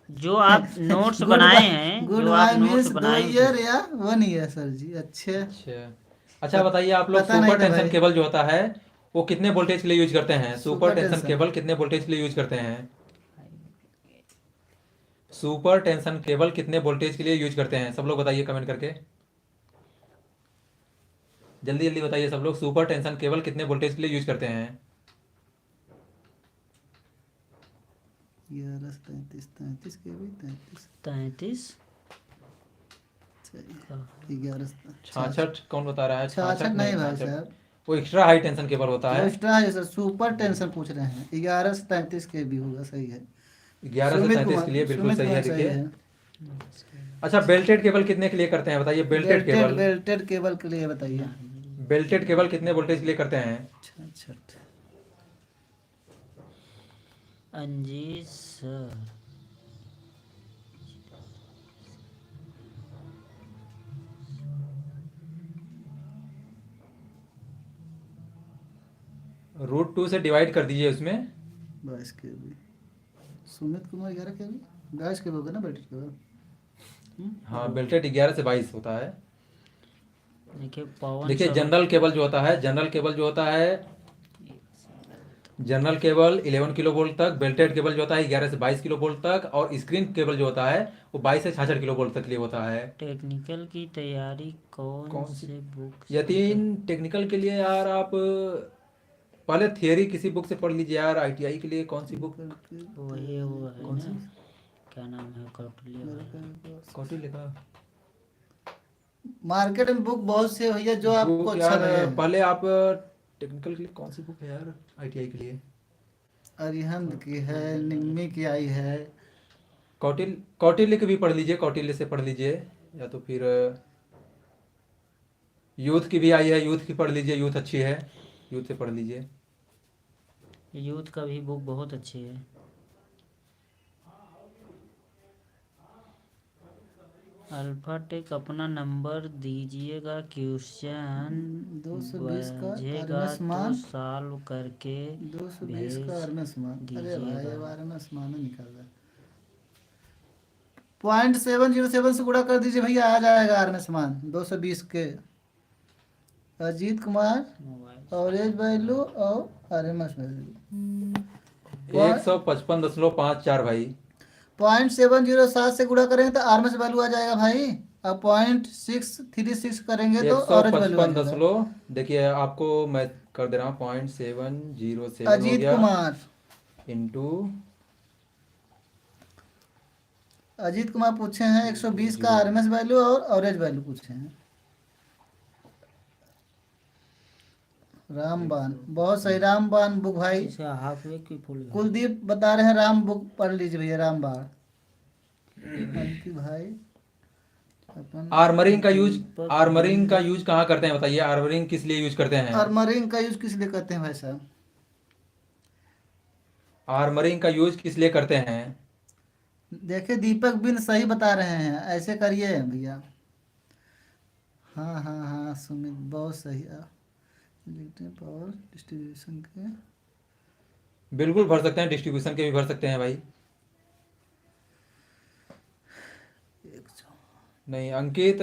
जो आप नोट्स गुड बनाए बाय। हैं, गुड जो आप बाय नोट्स मीन्स 2 बनाए हैं ईयर या 1 ईयर सर जी। अच्छे। अच्छा अच्छा बताइए आप लोग, पता नहीं सुपर था टेंशन भाई। केबल जो होता है वो कितने वोल्टेज के लिए यूज करते हैं? Super super tension tension. Cable कितने वोल्टेज के लिए यूज करते हैं? सुपर टेंशन केबल कितने वोल्टेज के लिए यूज करते हैं? सब लोग बताइए कमेंट करके, जल्दी जल्दी बताइए सब लोग, सुपर टेंशन केबल कितने वोल्टेज के लिए यूज करते हैं? 11 33 33 के भी 33। 33 सही। 11 66 कौन बता रहा है? 66 66 नहीं, नहीं भाई 66 साहब। वो एक्स्ट्रा हाई टेंशन केबल होता वो है। एक्स्ट्रा है सर, सुपर टेंशन पूछ रहे हैं। 11 से 33 के भी होगा, सही है। 11 से 33 के लिए बिल्कुल सुमित सही है, कुमार सही देखिए। है। अच्छा बेल्टेड केबल कितने के लिए करते हैं बताइए? Belted belted cable, belted cable के लिए बताइए। बेल्टेड केबल कितने वोल्टेज के लिए करते हैं? 66। अंजी सर √2 से डिवाइड कर दीजिए उसमें। 22 के भी। सुमित कुमार 11 के भी 22 के भी होगा ना बेल्टेड केबल। हाँ बेल्टेड 11 से 22 होता है। देखिए पवन देखिए सर जनरल केबल जो होता है, जनरल केबल जो होता है, जनरल केबल 11 किलो वोल्ट तक, बेल्टेड केबल जो होता है 11 से 22 किलो वोल्ट तक, और स्क्रीन केबल जो होता है वो 22 से 66 किलो वोल्ट तक के लिए होता है। टेक्निकल की तैयारी कौन कौन सी? से बुक से यतीन टेक्निकल के लिए यार आप पहले थियरी किसी बुक से पढ़ लीजिए यार। आईटीआई के लिए कौन सी बुक? वही वो है कौन ना, सी? क्या नाम है, कौटिल्य वाला। कौटिल्य का मार्केट में बुक बहुत से भैया, जो आपको बुक अच्छा यार, लगे। पहले आप टेक्निकल के लिए कौन सी बुक है यार आईटीआई के लिए? अरिहंत की है, निम्मी की आई है। कौटिल्य की भी पढ़ लीजिए, कौटिल्य से पढ़ लीजिए, या तो फिर यूथ की भी आई है, यूथ की पढ़ लीजिए, यूथ अच्छी है, यूथ से पढ़ लीजिए। यूथ का भी बुक बहुत अच्छी है। अल्फाटेक अपना नंबर दीजिएगा, क्वेश्चन 220 का बजेगा आरएमएस तो मान। सॉल्व करके 220 का भेज आरएमएस मान। अरे भाई दीजिएगा। अब आरएमएस मान निकाल रहा है। 0.707 से गुणा कर दीजिए भैया, आ जाएगा आरएमएस मान 220 के। Ajit Kumar, mobile average value और आरएमएस वैल्यू। 155.54 भाई। 0.707 से गुणा करेंगे तो आरएमएस वैल्यू आ जाएगा भाई। अब 0.636 करेंगे तो एक सौ एवरेज वैल्यू आ पचपन जाएगा। दशमलव देखिए आपको मैं कर दे रहा हूँ, 0.707 हो अजीत गया कुमार, इंटू अजीत कुमार पूछे हैं 120 का आरएमएस वैल्यू और एवरेज वैल्यू पूछे हैं। रामबान, बहुत सही। रामबान बुक भाई। इसका हाफ वे की फुल वे। कुलदीप बता रहे हैं राम बुक पढ़ लीजिए भैया, रामबाण। अंकित भाई अपन आर्मरिंग का यूज, आर्मरिंग का यूज कहाँ करते हैं बताइए? आर्मरिंग किस लिए यूज करते हैं? आर्मरिंग का यूज किस लिए करते हैं भाई साहब? आर्मरिंग का यूज किस लिए करते हैं? देखिए दीपक बिन सही बता रहे हैं, ऐसे करिए भैया। हाँ हाँ हाँ सुमित बहुत सही। इलेक्ट्रिक पावर डिस्ट्रीब्यूशन के बिल्कुल भर सकते हैं, डिस्ट्रीब्यूशन के भी भर सकते हैं भाई। नहीं अंकित,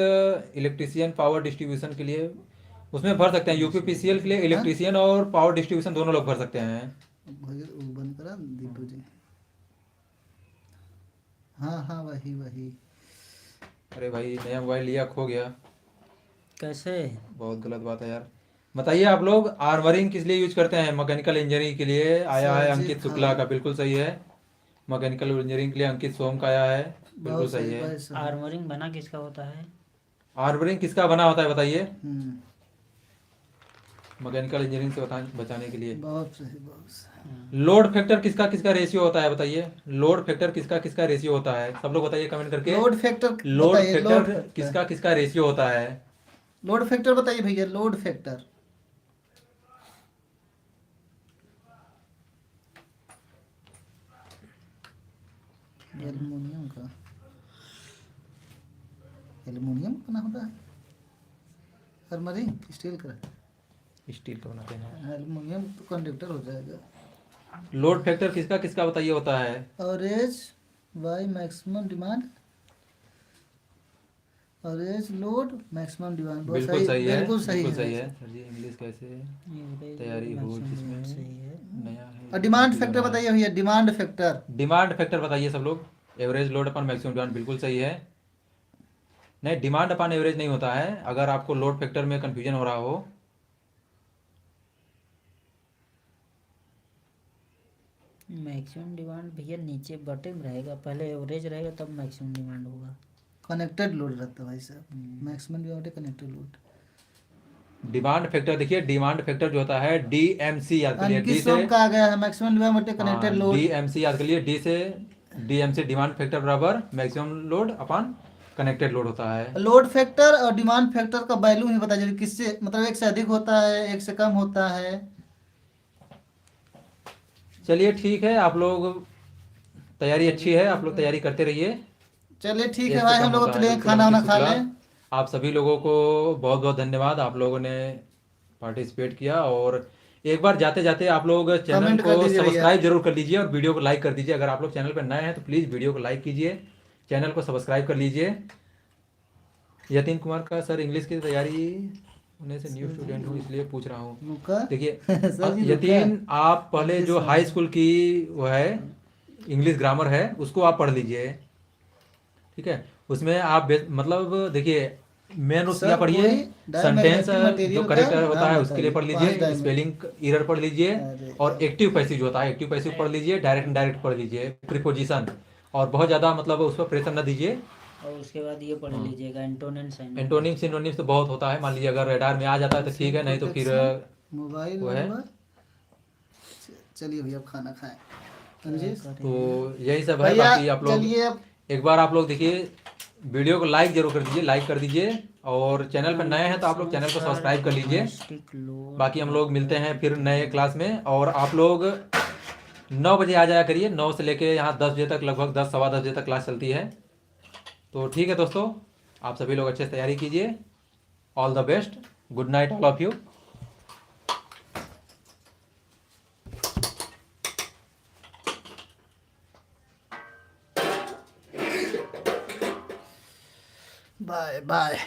इलेक्ट्रिशियन पावर डिस्ट्रीब्यूशन के लिए उसमें भर सकते हैं, यूपीपीसीएल के लिए हाँ? इलेक्ट्रिशियन और पावर डिस्ट्रीब्यूशन दोनों लोग भर सकते हैं। भैया वो बंद करा दीपक जी। हाँ हाँ वही वही। अरे भाई नया मोबाइल लिया, खो गया, कैसे? बहुत गलत बात है यार। बताइए आप लोग आर्मरिंग किस लिए यूज करते हैं? मैकेनिकल इंजीनियरिंग के लिए आया है सरजीत अंकित शुक्ला खान। का, बिल्कुल सही है। मैकेनिकल इंजीनियरिंग के लिए अंकित सोम का आया है, बिल्कुल बहुत सही सही है। भाई साहब। आर्मरिंग बना किसका होता है? आर्मरिंग किसका बना होता है बताइए? हम्म, मैकेनिकल इंजीनियरिंग से बचाने के लिए। बहुत सही बहुत सही। लोड फैक्टर किसका किसका रेशियो होता है बताइए? लोड फैक्टर किसका किसका रेशियो होता है? सब लोग बताइए कमेंट करके। लोड फैक्टर लोड बताइए। लोड फैक्टर फैक्टर किसका किसका रेशियो होता है? लोड फैक्टर बताइए भैया, लोड फैक्टर। एल्युमिनियम का, एल्युमिनियम बना होता है। हरमरी स्टील का स्टील का बनाते हैं। एल्युमिनियम तो कंडक्टर हो जाएगा। लोड फैक्टर किसका किसका बताइए होता है? Average by maximum demand, average load maximum demand. बहुत बिल्कुल सही है, बिल्कुल सही बिल्कुल सही है। है सर जी। इंग्लिश कैसे एवरेज तैयारी हो मैक्सिमम जिसमें सही है। नया है? और डिमांड कंफ्यूजन फैक्टर है। बताइए भैया, डिमांड फैक्टर। डिमांड फैक्टर बताइए सब लोग। एवरेज लोड अपन मैक्सिमम डिमांड, बिल्कुल सही है। नहीं, डिमांड अपन एवरेज नहीं होता है, अगर आपको लोड फैक्टर में कंफ्यूजन हो रहा हो। मैक्सिमम डिमांड भैया नीचे बटे में रहेगा, पहले एवरेज रहेगा तब मैक्सिमम डिमांड होगा। कनेक्टेड लोड रहता है भाई साहब, maximum demand connected load. Demand factor देखिए, डिमांड फैक्टर जो होता है डीएमसी याद कर लिए, डी अंकित से। सोम का आ गया है, maximum demand connected load. DMC याद कर लिए, डी से डीएमसी डिमांड फैक्टर बराबर मैक्सिमम लोड अपन कनेक्टेड लोड होता है। लोड फैक्टर और डिमांड फैक्टर का वैल्यू नहीं पता चली किससे, मतलब एक से अधिक होता है, एक से कम होता है। चलिए ठीक है, आप लोग तैयारी अच्छी है, आप लोग तैयारी करते रहिए। चलिए ठीक है एक से भाई, कम हम लोग होता है, चले बिल्कुल खाना वाना अंकित खा शुक्ला। लें। आप सभी लोगों को बहुत बहुत धन्यवाद, आप लोगों ने पार्टिसिपेट किया। और एक बार जाते जाते आप लोग चैनल कमेंट कर को दीजिए भैया। सब्सक्राइब जरूर कर लीजिए और वीडियो को लाइक कर दीजिए। अगर आप लोग चैनल पर नए हैं तो प्लीज़ वीडियो को लाइक कीजिए, चैनल को सब्सक्राइब कर लीजिए। यतीन कुमार का सर इंग्लिश की तैयारी होने से न्यू स्टूडेंट हूँ इसलिए पूछ रहा हूँ। रुका देखिए सर जी, यतीन, आप पहले इंग्लिश जो में। हाई स्कूल की वो है इंग्लिश ग्रामर है उसको आप पढ़ लीजिए, ठीक है। उसमें आप मतलब देखिए मेन उसका सर पढ़िए, कोई सेंटेंस डायमेग्नेटिक जो मटेरियल का करेक्टर होता नाम है उसके लिए बताइए, पढ़ 5 लीजिए, डायमेंट। स्पेलिंग एरर पढ़ लीजिए, अरे और एक्टिव पैसिव जो होता है एक्टिव पैसिव पढ़ लीजिए, डायरेक्ट इनडायरेक्ट पढ़ लीजिए, प्रीपोजिशन। और बहुत ज़्यादा मतलब उस पर प्रेशर न दीजिए। और उसके बाद ये पढ़ लीजिएगा एंटोनिम साइन। एंटोनिम सिनोनिम्स तो बहुत होता है, मान लीजिए अगर रडार में आ जाता है तो ठीक है, नहीं तो फिर मोबाइल वो है। नंबर। चलिए भैया अब खाना खाएं। अंजीश तो यही सब है। भैया बाकी आप लोग चलिए अब एक बार आप लोग देखिए वीडियो को लाइक जरूर कर दीजिए, लाइक कर दीजिए। और चैनल पर नए हैं तो आप लोग चैनल को सब्सक्राइब कर लीजिए। बाकी हम लोग मिलते हैं फिर नए क्लास में। और आप लोग 9 बजे आ जाया करिए, 9 से लेके यहाँ 10 बजे तक, लगभग 10 सवा 10 बजे तक क्लास चलती है। तो ठीक है दोस्तों, आप सभी लोग अच्छे से तैयारी कीजिए। All the best, good night all of you. Bye bye.